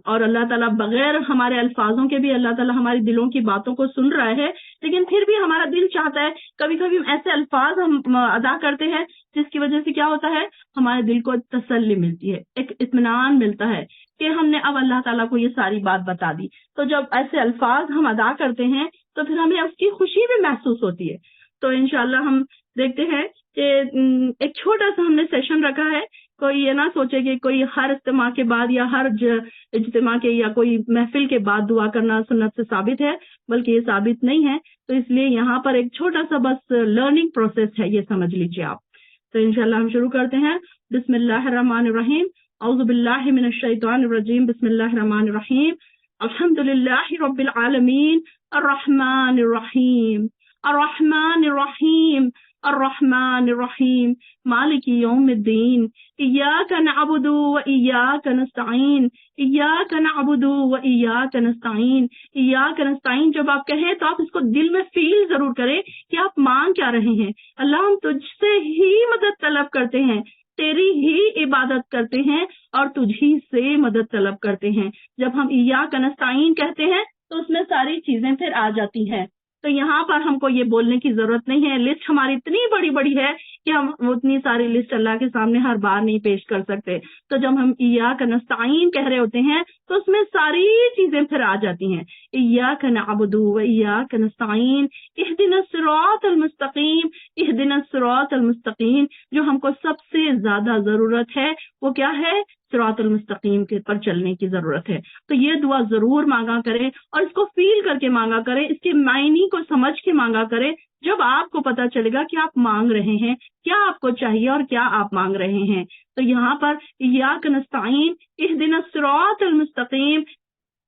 اور اللہ تعالیٰ بغیر ہمارے الفاظوں کے بھی اللہ تعالیٰ ہماری دلوں کی باتوں کو سن رہا ہے، لیکن پھر بھی ہمارا دل چاہتا ہے، کبھی کبھی ایسے الفاظ ہم ادا کرتے ہیں جس کی وجہ سے کیا ہوتا ہے، ہمارے دل کو تسلی ملتی ہے، ایک اطمینان ملتا ہے کہ ہم نے اب اللہ تعالیٰ کو یہ ساری بات بتا دی۔ تو جب ایسے الفاظ ہم ادا کرتے ہیں تو پھر ہمیں اس کی خوشی بھی محسوس ہوتی ہے۔ تو انشاءاللہ ہم دیکھتے ہیں کہ ایک چھوٹا سا ہم نے سیشن رکھا ہے، کوئی یہ نہ سوچے کہ کوئی ہر اجتماع کے بعد یا ہر اجتماع کے یا کوئی محفل کے بعد دعا کرنا سنت سے ثابت ہے، بلکہ یہ ثابت نہیں ہے۔ تو اس لیے یہاں پر ایک چھوٹا سا بس لرننگ پروسیس ہے، یہ سمجھ لیجیے آپ۔ تو انشاءاللہ ہم شروع کرتے ہیں۔ بسم اللہ الرحمن الرحیم، اعوذ باللہ من الشیطان الرجیم، بسم اللہ الرحمن الرحیم، الحمدللہ رب العالمین، الرحمن الرحیم، الرحمن الرحیم، الرحمن الرحیم، مالک یوم الدین، ایاک نعبد و ایاک نستعین، ایاک نعبد و ایاک نستعین، ایاک نستعین جب آپ کہیں تو آپ اس کو دل میں فیل ضرور کریں کہ آپ مانگ کیا رہے ہیں۔ اللہ ہم تجھ سے ہی مدد طلب کرتے ہیں، تیری ہی عبادت کرتے ہیں اور تجھی سے مدد طلب کرتے ہیں. جب ہم ایاک نستعین کہتے ہیں تو اس میں ساری چیزیں پھر آ جاتی ہیں. تو یہاں پر ہم کو یہ بولنے کی ضرورت نہیں ہے. لسٹ ہماری اتنی بڑی بڑی ہے کہ ہم اتنی ساری لسٹ اللہ کے سامنے ہر بار نہیں پیش کر سکتے. تو جب ہم ایاک نستعین کہہ رہے ہوتے ہیں تو اس میں ساری چیزیں پھر آ جاتی ہیں. ایاک نعبد و ایاک نستعین اہدنا الصراط المستقیم. اہدنا الصراط المستقیم، جو ہم کو سب سے زیادہ ضرورت ہے وہ کیا ہے؟ صراط المستقیم کے پر چلنے کی ضرورت ہے. تو یہ دعا ضرور مانگا کریں اور اس کو فیل کر کے مانگا کریں، اس کے معنی کو سمجھ کے مانگا کریں. جب آپ کو پتا چلے گا کہ آپ مانگ رہے ہیں کیا آپ کو چاہیے اور کیا آپ مانگ رہے ہیں. تو یہاں پر ایاک نستعین اہدنا الصراط المستقیم،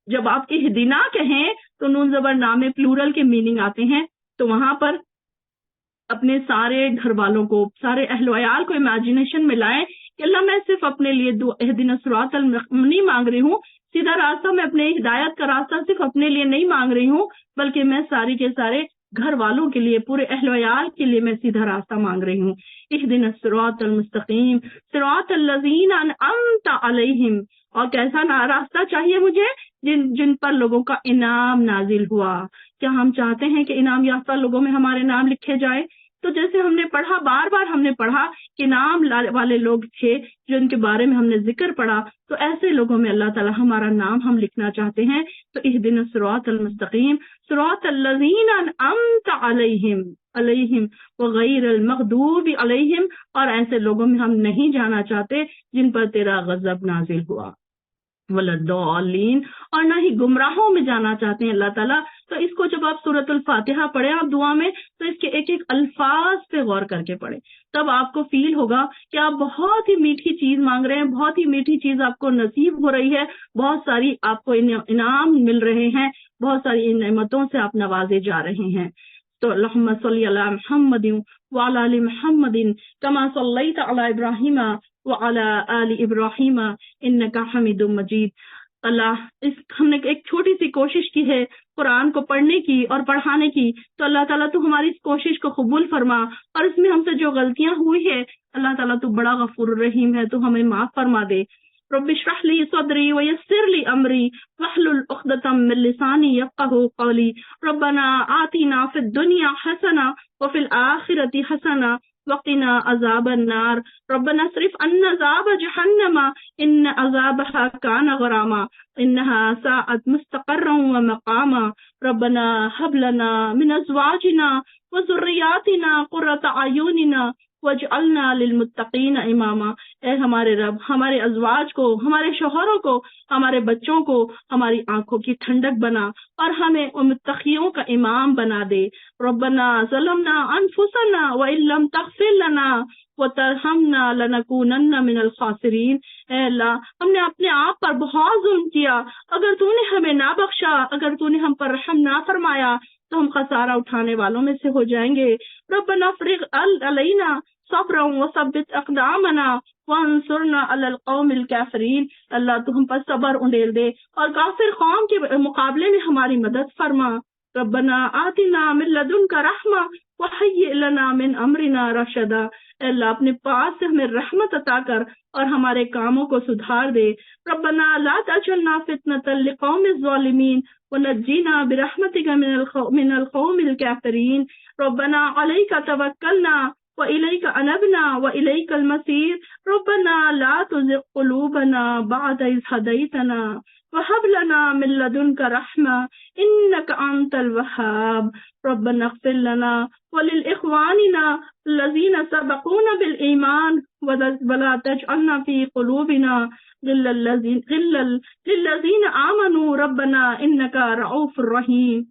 جب آپ اہدنا کہیں تو نون زبر نام پلورل کے میننگ آتے ہیں. تو وہاں پر اپنے سارے گھر والوں کو، سارے اہل و عیال کو امیجنیشن میں لائیں کہ اللہ میں صرف اپنے لیے اہدنا الصراط نہیں مانگ رہی ہوں، سیدھا راستہ میں اپنے ہدایت کا راستہ صرف اپنے لیے نہیں مانگ رہی ہوں، بلکہ میں ساری کے سارے گھر والوں کے لیے، پورے اہل و عیال کے لیے میں سیدھا راستہ مانگ رہی ہوں. اہدنا الصراط المستقیم صراط الذین انعمت علیہم. اور کیسا راستہ چاہیے مجھے؟ جن پر لوگوں کا انعام نازل ہوا. کیا ہم چاہتے ہیں کہ انعام یافتہ لوگوں میں ہمارے نام لکھے جائیں؟ تو جیسے ہم نے پڑھا، بار بار ہم نے پڑھا کہ نام والے لوگ تھے جن کے بارے میں ہم نے ذکر پڑھا، تو ایسے لوگوں میں اللہ تعالی ہمارا نام ہم لکھنا چاہتے ہیں. تو اہدنا الصراط المستقیم صراط الذین انعمت علیہم وغیر المغضوب علیہم. اور ایسے لوگوں میں ہم نہیں جانا چاہتے جن پر تیرا غضب نازل ہوا، ولضالین، اور نہ ہی گمراہوں میں جانا چاہتے ہیں اللہ تعالیٰ. تو اس کو جب آپ سورۃ الفاتحہ پڑھیں آپ دعا میں، تو اس کے ایک ایک الفاظ پہ غور کر کے پڑھیں، تب آپ کو فیل ہوگا کہ آپ بہت ہی میٹھی چیز مانگ رہے ہیں، بہت ہی میٹھی چیز آپ کو نصیب ہو رہی ہے، بہت ساری آپ کو انعام مل رہے ہیں، بہت ساری نعمتوں سے آپ نوازے جا رہے ہیں. تو اللہم صلی علی محمد وعلی آل محمد کما صلیت علی ابراہیم وعلی آل ابراہیم انک حمید مجید. اللہ ہم نے ایک چھوٹی سی کوشش کی ہے قرآن کو پڑھنے کی اور پڑھانے کی، تو اللہ تعالیٰ تو ہماری اس کوشش کو قبول فرما، اور اس میں ہم سے جو غلطیاں ہوئی ہے اللہ تعالیٰ تو بڑا غفور الرحیم ہے، تو ہمیں معاف فرما دے. رب اشرح لی صدری ویسر لی امری واحلل عقدۃ من لسانی یفقہوا قولی. ربنا آتنا فی الدنیا حسنہ وفی الآخرۃ حسنہ وقنا عذاب النار. ربنا اصرف عنا عذاب جہنم ان عذابها كان غراما انها ساءت مستقرا ومقاما. ربنا هب لنا من ازواجنا وذرياتنا قرة اعین واجعلنا للمتقین اماما. اے ہمارے رب، ہمارے ازواج کو، ہمارے شوہروں کو، ہمارے بچوں کو ہماری آنکھوں کی ٹھنڈک بنا اور ہمیں ان متقیوں کا امام بنا دے. ربنا ظلمنا انفسنا وان لم تغفر لنا وترحمنا لنکونن من الخاسرین. اے اللہ، ہم نے اپنے آپ پر بہت ظلم کیا، اگر تو نے ہمیں نہ بخشا، اگر تو نے ہم پر رحم نہ فرمایا تو ہم خسارہ اٹھانے والوں میں سے ہو جائیں گے. ربنا افرغ علینا صبرا وثبت اقدامنا وانصرنا علی القوم الکافرین. اللہ تو ہم پر صبر انڈیل دے اور کافر قوم کے مقابلے میں ہماری مدد فرما. ربنا آتنا من لدنک رحمہ وہیئ لنا من امرنا رشدا. اے اللہ اپنے پاس سے ہمیں رحمت عطا کر اور ہمارے کاموں کو سدھار دے. ربنا لا تجعلنا فتنة لقوم الظالمین ونجینا برحمتک من القوم الکافرین. ربنا علیک توکلنا وإلیک انبنا وإلیک المصیر. ربنا لا تزغ قلوبنا بعد إذ هدیتنا وهب لنا من لدنک رحمة إنك أنت الوهاب. ربنا اغفر لنا ولإخواننا الذين سبقونا بالإيمان ولا تجعلنا في قلوبنا غلا للذين آمنوا ربنا إنك رؤوف رحيم.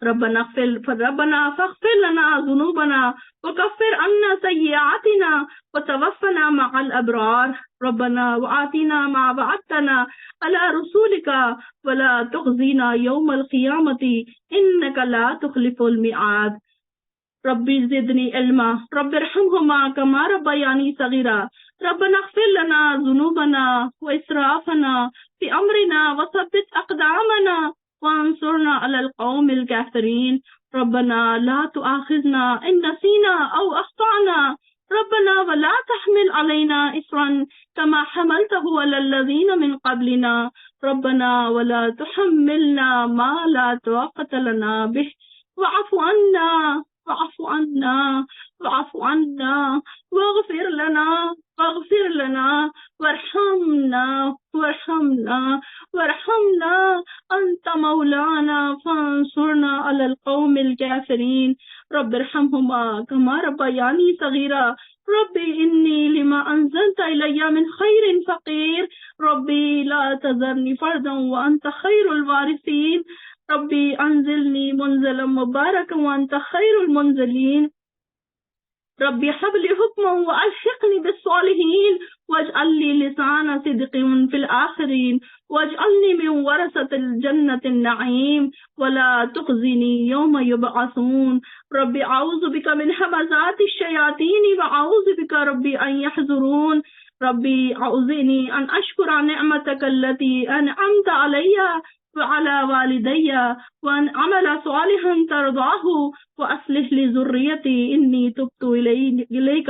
ربنا فاغفر لنا ذنوبنا وكفر عنا سيئاتنا وتوفنا مع الأبرار. ربنا وآتنا ما وعدتنا على رسولك ولا تخزنا يوم القيامة إنك لا تخلف الميعاد. ربی زدنی علما رب ارحمهما كما ربياني صغيرا. ربنا اغفر لنا ذنوبنا وإسرافنا في أمرنا وثبت أقدامنا وانصرنا على القوم الكافرين. ربنا لا تؤاخذنا إن نسينا أو أخطأنا ربنا ولا تحمل علينا إصرا كما حملته على الذين من قبلنا ربنا ولا تحملنا ما لا طاقة لنا به واعف عنا واعف عنا واعف عنا واغفر لنا وارحمنا أنت مولانا فانصرنا على القوم الكافرين رب ارحمهما كما ربياني صغيرا ربي إني لما أنزلت إلي من خير فقير ربي لا تذرني فردا وأنت خير الوارثين ربي أنزلني منزلا مباركا وأنت خير المنزلين ربي هب لي حكما وألحقني بالصالحين واجعل لي لسان صدق في الآخرين واجعلني من ورثة الجنة النعيم ولا تخزني يوم يبعثون ربي أعوذ بك من همزات الشياطين وأعوذ بك ربي أن يحضرون ربي أعوذني أن أشكر نعمتك التي أنعمت علي وعلى والدي وأن أعمل صالحا ترضاه وأصلح لي ذريتي إني تبت إليك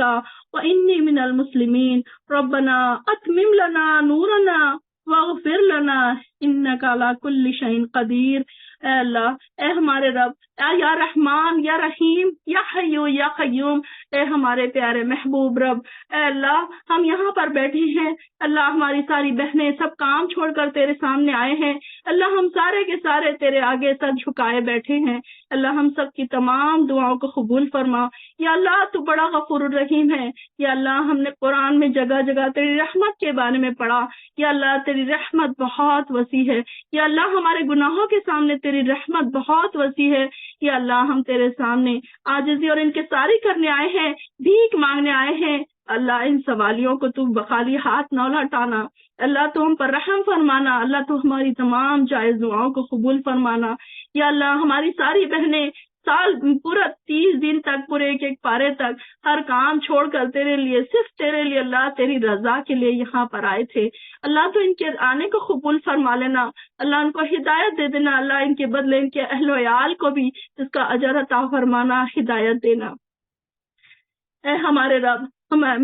وإني من المسلمين ربنا أتمم لنا نورنا واغفر لنا إنك على كل شيء قدير اے اللہ، اے ہمارے رب، اے یا رحمان یا رحیم یا حیو یا قیوم، اے ہمارے پیارے محبوب رب، اے اللہ ہم یہاں پر بیٹھے ہیں، اللہ ہماری ساری بہنیں سب کام چھوڑ کر تیرے سامنے آئے ہیں، اللہ ہم سارے کے سارے تیرے آگے سر جھکائے بیٹھے ہیں، اللہ ہم سب کی تمام دعاؤں کو قبول فرما، یا اللہ تو بڑا غفور الرحیم ہے، یا اللہ ہم نے قرآن میں جگہ جگہ تیری رحمت کے بارے میں پڑھا، یا اللہ تیری رحمت بہت وسیع ہے، یا اللہ ہمارے گناہوں کے سامنے تیری رحمت بہت وسیع ہے، یا اللہ ہم تیرے سامنے عاجزی اور انکساری کرنے آئے ہیں، بھیک مانگنے آئے ہیں، اللہ ان سوالیوں کو تو بخالی ہاتھ نہ لوٹانا، اللہ تو ہم پر رحم فرمانا، اللہ تو ہماری تمام جائز دعاؤں کو قبول فرمانا، یا اللہ ہماری ساری بہنیں سال پورا 30 دن تک پورے ایک ایک پارے تک ہر کام چھوڑ کر تیرے لیے، صرف تیرے لیے اللہ تیری رضا کے لیے یہاں پر آئے تھے، اللہ تو ان کے آنے کو قبول فرما لینا، اللہ ان کو ہدایت دے دینا، اللہ ان کے بدلے ان کے اہل و عیال کو بھی اس کا اجر عطا فرمانا، ہدایت دینا۔ اے ہمارے رب،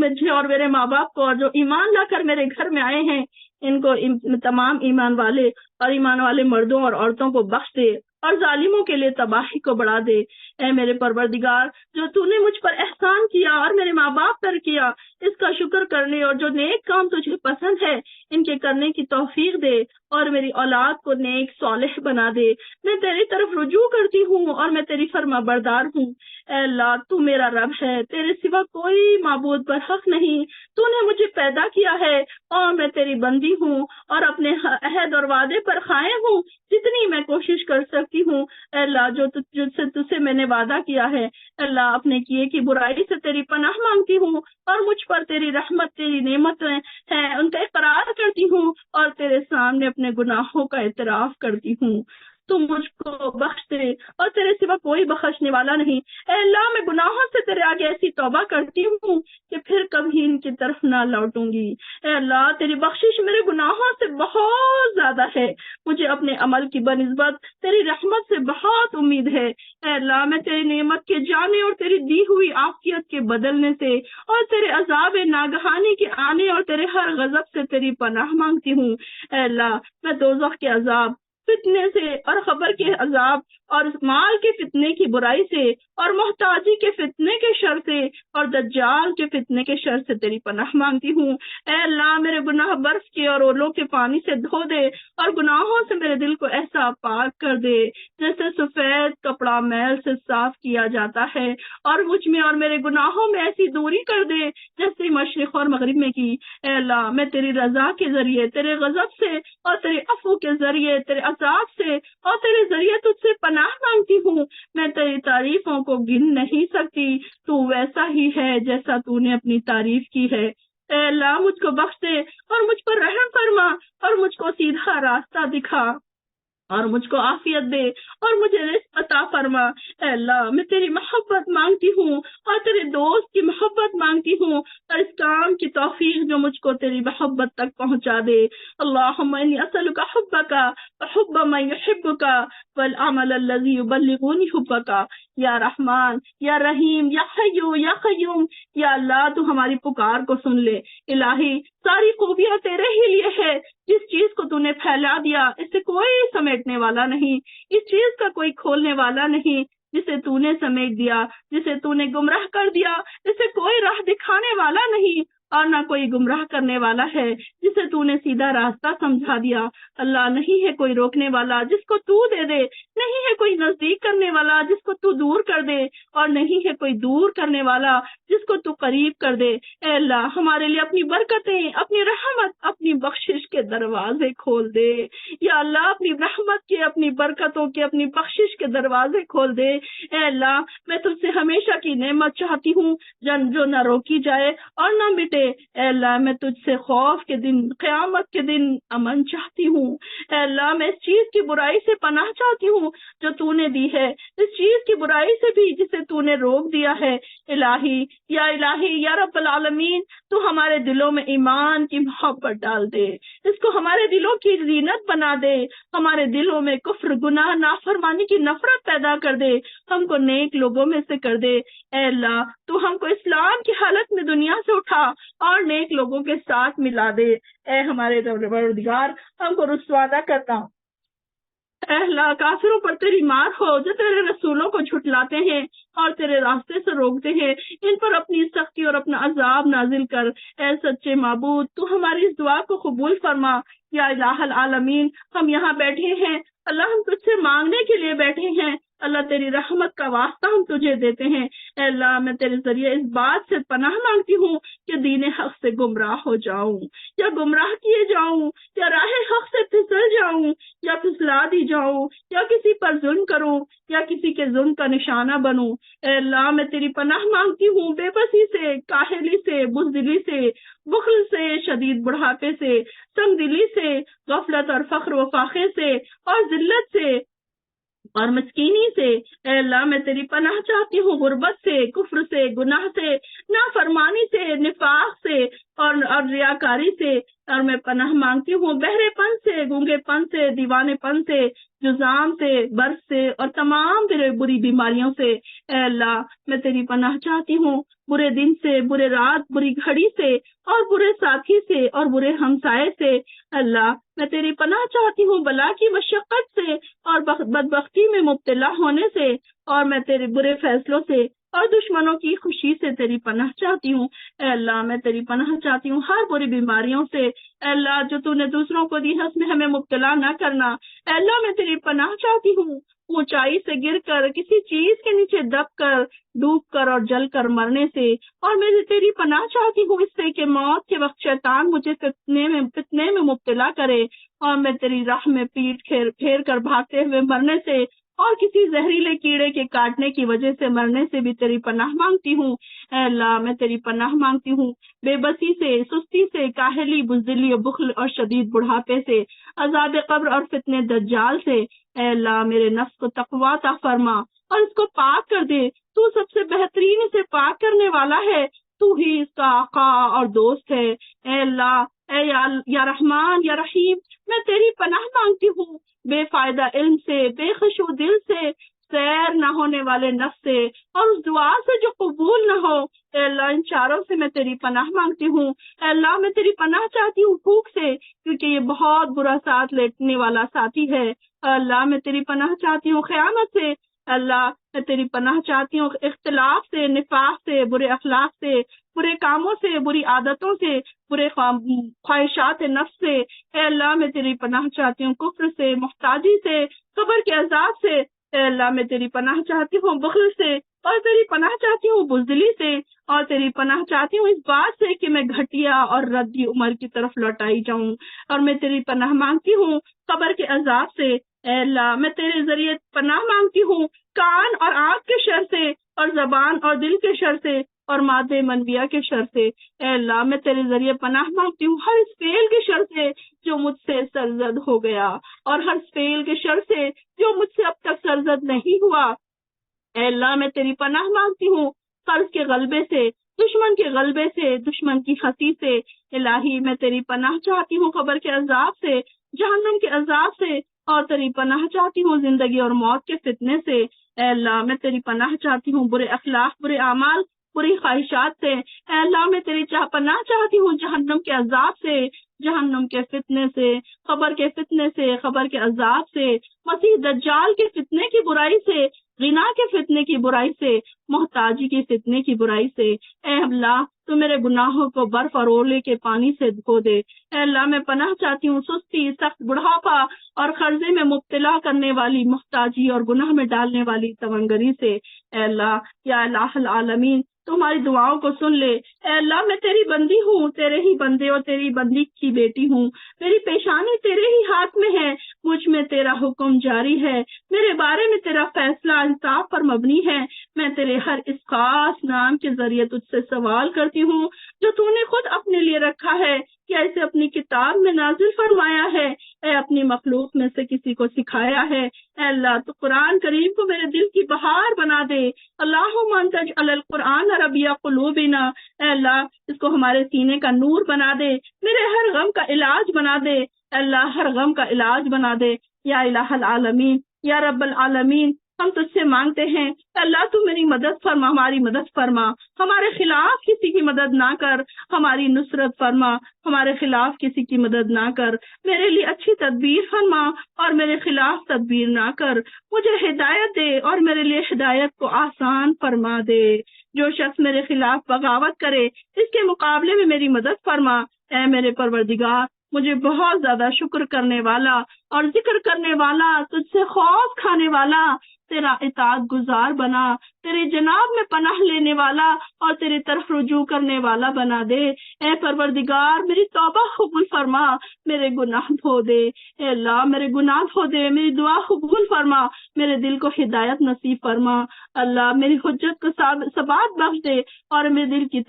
مجھے اور میرے ماں باپ کو اور جو ایمان لا کر میرے گھر میں آئے ہیں ان کو تمام ایمان والے اور ایمان والے مردوں اور عورتوں کو بخش دے اور ظالموں کے لیے تباہی کو بڑھا دے۔ اے میرے پروردگار، جو تو نے مجھ پر احسان کیا اور میرے ماں باپ پر کیا، اس کا شکر کرنے اور جو نیک کام تجھے پسند ہے ان کے کرنے کی توفیق دے اور میری اولاد کو نیک صالح بنا دے۔ میں تیری طرف رجوع کرتی ہوں اور میں تیری فرما بردار ہوں۔ اے اللہ تو میرا رب ہے، تیرے سوا کوئی معبود پر حق نہیں، تو نے مجھے پیدا کیا ہے اور میں تیری بندی ہوں اور اپنے عہد اور وعدے پر قائم ہوں جتنی میں کوشش کر سکتی ہوں۔ اے اللہ جو تجھ سے میں نے وعدہ کیا ہے، اللہ اپنے کیے کی برائی سے تیری پناہ مانگتی ہوں اور مجھ پر تیری رحمت تیری نعمتیں ہیں ان کا اقرار کرتی ہوں اور تیرے سامنے اپنے گناہوں کا اعتراف کرتی ہوں۔ تو مجھ کو بخش دے اور تیرے سوا کوئی بخشنے والا نہیں۔ اے اللہ میں گناہوں سے تیرے آگے ایسی توبہ کرتی ہوں کہ پھر کبھی ان کی طرف نہ لوٹوں گی۔ اے اللہ تیری بخشش میرے گناہوں سے بہت زیادہ ہے، مجھے اپنے عمل کی بنسبت تیری رحمت سے بہت امید ہے۔ اے اللہ میں تیری نعمت کے جانے اور تیری دی ہوئی عافیت کے بدلنے سے اور تیرے عذاب ناگہانی کے آنے اور تیرے ہر غضب سے تیری پناہ مانگتی ہوں۔ اے اللہ میں دوزخ کے عذاب، فتنے سے اور خبر کے عذاب اور مال کے فتنے کی برائی سے اور محتاجی کے فتنے کے شر سے اور دجال کے فتنے کے شر سے تیری پناہ مانگتی ہوں۔ اے اللہ میرے گناہ برف کے اور اولوں کے پانی سے دھو دے اور گناہوں سے میرے دل کو ایسا پاک کر دے جیسے سفید کپڑا میل سے صاف کیا جاتا ہے، اور مجھ میں اور میرے گناہوں میں ایسی دوری کر دے جیسے مشرق اور مغرب میں کی۔ اے اللہ میں تیری رضا کے ذریعے، تیرے غضب سے اور تیرے عفو کے ذریعے، تیرے عذاب سے اور تیرے ذریعے تجھ سے پناہ مانگتی ہوں۔ میں تیری تعریفوں کو گن نہیں سکتی، تو ویسا ہی ہے جیسا تو نے اپنی تعریف کی ہے۔ اے اللہ مجھ کو بخش دے اور مجھ پر رحم فرما اور مجھ کو سیدھا راستہ دکھا اور مجھ کو عافیت دے اور مجھے رزق عطا فرما۔ اے اللہ میں تیری محبت مانگتی ہوں اور تیرے دوست کی محبت مانگتی ہوں اور اس کام کی توفیق جو مجھ کو تیری محبت تک پہنچا دے۔ اللہم انی اسألک حبک وحب من یحبک والعمل الذی یبلغنی حبک۔ یا رحمان یا رحیم یا حیو یا قیوم، یا اللہ تو ہماری پکار کو سن لے۔ الہی ساری خوبیاں تیرے ہی لیے ہے، جس چیز کو تو نے پھیلا دیا اس سے کوئی سمیٹنے والا نہیں، اس چیز کا کوئی کھولنے والا نہیں، جسے تو نے سمیٹ دیا، جسے تو نے گمراہ کر دیا اسے کوئی راہ دکھانے والا نہیں، اور نہ کوئی گمراہ کرنے والا ہے جسے تو نے سیدھا راستہ سمجھا دیا۔ اللہ نہیں ہے کوئی روکنے والا جس کو تو دے دے، نہیں ہے کوئی نزدیک کرنے والا جس کو تو دور کر دے، اور نہیں ہے کوئی دور کرنے والا جس کو تو قریب کر دے۔ اے اللہ ہمارے لیے اپنی برکتیں، اپنی رحمت، اپنی بخشش کے دروازے کھول دے۔ یا اللہ اپنی رحمت کے، اپنی برکتوں کے، اپنی بخشش کے دروازے کھول دے۔ اے اللہ میں تجھ سے ہمیشہ کی نعمت چاہتی ہوں جو نہ روکی جائے اور نہ مٹے۔ اے اللہ میں تجھ سے خوف کے دن، قیامت کے دن امن چاہتی ہوں۔ اے اللہ میں اس چیز کی برائی سے پناہ چاہتی ہوں جو تو نے دی ہے، اس چیز کی برائی سے بھی جسے تو نے روک دیا ہے۔ الہی یا رب العالمین تو ہمارے دلوں میں ایمان کی محبت ڈال دے، اس کو ہمارے دلوں کی زینت بنا دے، ہمارے دلوں میں کفر، گناہ، نافرمانی کی نفرت پیدا کر دے، ہم کو نیک لوگوں میں سے کر دے۔ اے اللہ تو ہم کو اسلام کی حالت میں دنیا سے اٹھا اور نیک لوگوں کے ساتھ ملا دے۔ اے ہمارے پروردگار ہم کو رسوا نہ کرنا۔ اے اللہ کافروں پر تیری مار ہو جو تیرے رسولوں کو جھٹلاتے ہیں اور تیرے راستے سے روکتے ہیں، ان پر اپنی سختی اور اپنا عذاب نازل کر۔ اے سچے معبود تو ہماری اس دعا کو قبول فرما۔ یا الہ العالمین ہم یہاں بیٹھے ہیں اللہ، ہم تجھ سے مانگنے کے لیے بیٹھے ہیں اللہ، تیری رحمت کا واسطہ ہم تجھے دیتے ہیں۔ اے اللہ میں تیرے ذریعے اس بات سے پناہ مانگتی ہوں کہ دین حق سے گمراہ ہو جاؤں یا گمراہ کیے جاؤں یا راہ حق سے پھسل جاؤں یا پھسلا دی جاؤں یا کسی پر ظلم کروں یا کسی کے ظلم کا نشانہ بنوں۔ اے اللہ میں تیری پناہ مانگتی ہوں بے بسی سے، کاہلی سے، بزدلی سے، بخل سے، شدید بڑھاپے سے، سنگ دلی سے، غفلت اور فخر و فاخر سے اور ذلت سے اور مسکینی سے۔ اے اللہ میں تیری پناہ چاہتی ہوں غربت سے، کفر سے، گناہ سے، نافرمانی سے، نفاق سے اور ریاکاری سے، اور میں پناہ مانگتی ہوں بہرے پن سے، گونگے پن سے، دیوانے پن سے، جزام سے، برس سے اور تمام تیرے بری بیماریوں سے۔ اے اللہ میں تیری پناہ چاہتی ہوں برے دن سے، برے رات، بری گھڑی سے اور برے ساتھی سے اور برے ہمسائے سے۔ اللہ میں تیری پناہ چاہتی ہوں بلا کی مشقت سے اور بدبختی میں مبتلا ہونے سے، اور میں تیرے برے فیصلوں سے اور دشمنوں کی خوشی سے تیری پناہ چاہتی ہوں۔ اے اللہ میں تیری پناہ چاہتی ہوں ہر بری بیماریوں سے۔ اے اللہ جو تو نے دوسروں کو دی ہے اس میں ہمیں مبتلا نہ کرنا۔ اے اللہ میں تیری پناہ چاہتی ہوں اونچائی سے گر کر، کسی چیز کے نیچے دب کر، ڈوب کر اور جل کر مرنے سے، اور میں تیری پناہ چاہتی ہوں اس سے کہ موت کے وقت شیطان مجھے فتنے میں مبتلا کرے اور میں تیری راہ میں پیٹ پھیر کر بھاگتے ہوئے مرنے سے اور کسی زہریلے کیڑے کے کاٹنے کی وجہ سے مرنے سے بھی تیری پناہ مانگتی ہوں۔ اے اللہ میں تیری پناہ مانگتی ہوں بے بسی سے، سستی سے، کاہلی، بزدلی اور بخل اور شدید بڑھاپے سے، عذاب قبر اور فتنے دجال سے۔ اے اللہ میرے نفس کو تقوی عطا فرما اور اس کو پاک کر دے، تو سب سے بہترین اسے پاک کرنے والا ہے، تو ہی اس کا آقا اور دوست ہے۔ اے اللہ اے یا رحمان یا رحیم میں تیری پناہ مانگتی ہوں بے فائدہ علم سے، بے خشوع دل سے، سیر نہ ہونے والے نفس سے اور اس دعا سے جو قبول نہ ہو۔ اے اللہ ان چاروں سے میں تیری پناہ مانگتی ہوں۔ اے اللہ میں تیری پناہ چاہتی ہوں بھوک سے، کیونکہ یہ بہت برا ساتھ لیٹنے والا ساتھی ہے۔ اے اللہ میں تیری پناہ چاہتی ہوں خیانت سے۔ اللہ میں تیری پناہ چاہتی ہوں اختلاف سے، نفاق سے، برے اخلاق سے، برے کاموں سے، بری عادتوں سے، برے خواہشات نفس سے۔ اے اللہ میں تیری پناہ چاہتی ہوں کفر سے، محتاجی سے، قبر کے عذاب سے۔ اے اللہ میں تیری پناہ چاہتی ہوں بخل سے، اور تیری پناہ چاہتی ہوں بزدلی سے، اور تیری پناہ چاہتی ہوں اس بات سے کہ میں گھٹیا اور ردی عمر کی طرف لوٹائی جاؤں، اور میں تیری پناہ مانگتی ہوں قبر کے عذاب سے۔ اے اللہ میں تیرے ذریعے پناہ مانگتی ہوں کان اور آنکھ کے شر سے اور زبان اور دل کے شر سے اور مادے منویہ کے شر سے۔ اے اللہ میں تیرے ذریعے پناہ مانگتی ہوں ہر اس فعل کے شر سے جو مجھ سے سرزد ہو گیا، اور ہر اس فعل کے شر سے جو مجھ سے اب تک سرزد نہیں ہوا۔ اے اللہ میں تیری پناہ مانگتی ہوں قرض کے غلبے سے، دشمن کے غلبے سے، دشمن کی ہنسی سے۔ الہی میں تیری پناہ چاہتی ہوں قبر کے عذاب سے، جہنم کے عذاب سے، اور تیری پناہ چاہتی ہوں زندگی اور موت کے فتنے سے۔ اے اللہ میں تیری پناہ چاہتی ہوں برے اخلاق، برے اعمال، بری خواہشات سے۔ اے اللہ میں تیری پناہ چاہتی ہوں جہنم کے عذاب سے، جہنم کے فتنے سے، قبر کے فتنے سے، قبر کے عذاب سے، مسیح دجال کے فتنے کی برائی سے، غنا کے فتنے کی برائی سے، محتاجی کے فتنے کی برائی سے۔ اے اللہ تو میرے گناہوں کو برف اور اولے کے پانی سے دھو دے۔ اے اللہ میں پناہ چاہتی ہوں سستی، سخت بڑھاپا اور قرضے میں مبتلا کرنے والی محتاجی اور گناہ میں ڈالنے والی تونگری سے۔ اے اللہ یا الہ العالمین تمہاری دعاؤں کو سن لے۔ اے اللہ میں تیری بندی ہوں، تیرے ہی بندے اور تیری بندی کی بیٹی ہوں، میری پیشانی تیرے ہی ہاتھ میں ہے، مجھ میں تیرا حکم جاری ہے، میرے بارے میں تیرا فیصلہ انصاف پر مبنی ہے۔ میں تیرے ہر اس خاص نام کے ذریعے تجھ سے سوال کرتی ہوں جو تو نے خود اپنے لیے رکھا ہے، کیا اسے اپنی کتاب میں نازل فرمایا ہے، اے اپنی مخلوق میں سے کسی کو سکھایا ہے۔ اے اللہ تو قرآن کریم کو میرے دل کی بہار بنا دے۔ اللہم انت اجعل القرآن ربیع قلوبنا، اے اللہ اس کو ہمارے سینے کا نور بنا دے، میرے ہر غم کا علاج بنا دے۔ اے اللہ ہر غم کا علاج بنا دے یا الہ العالمین یا رب العالمین۔ ہم تجھ سے مانگتے ہیں اے اللہ تو میری مدد فرما، ہماری مدد فرما، ہمارے خلاف کسی کی مدد نہ کر، ہماری نصرت فرما، ہمارے خلاف کسی کی مدد نہ کر، میرے لیے اچھی تدبیر فرما اور میرے خلاف تدبیر نہ کر، مجھے ہدایت دے اور میرے لیے ہدایت کو آسان فرما دے۔ جو شخص میرے خلاف بغاوت کرے اس کے مقابلے میں میری مدد فرما۔ اے میرے پروردگار مجھے بہت زیادہ شکر کرنے والا اور ذکر کرنے والا، تجھ سے خوف کھانے والا، تیرا اطاعت گزار بنا، تیرے جناب میں پناہ لینے والا اور تیری طرف رجوع کرنے والا بنا دے۔ اے پروردگار میری توبہ قبول فرما، میرے گناہ دھو دے۔ اے اللہ میرے گناہ دھو دے، میری دعا قبول فرما، میرے دل کو ہدایت نصیب فرما۔ اللہ میری حجت کو ثبات بخش دے اور میرے دل کی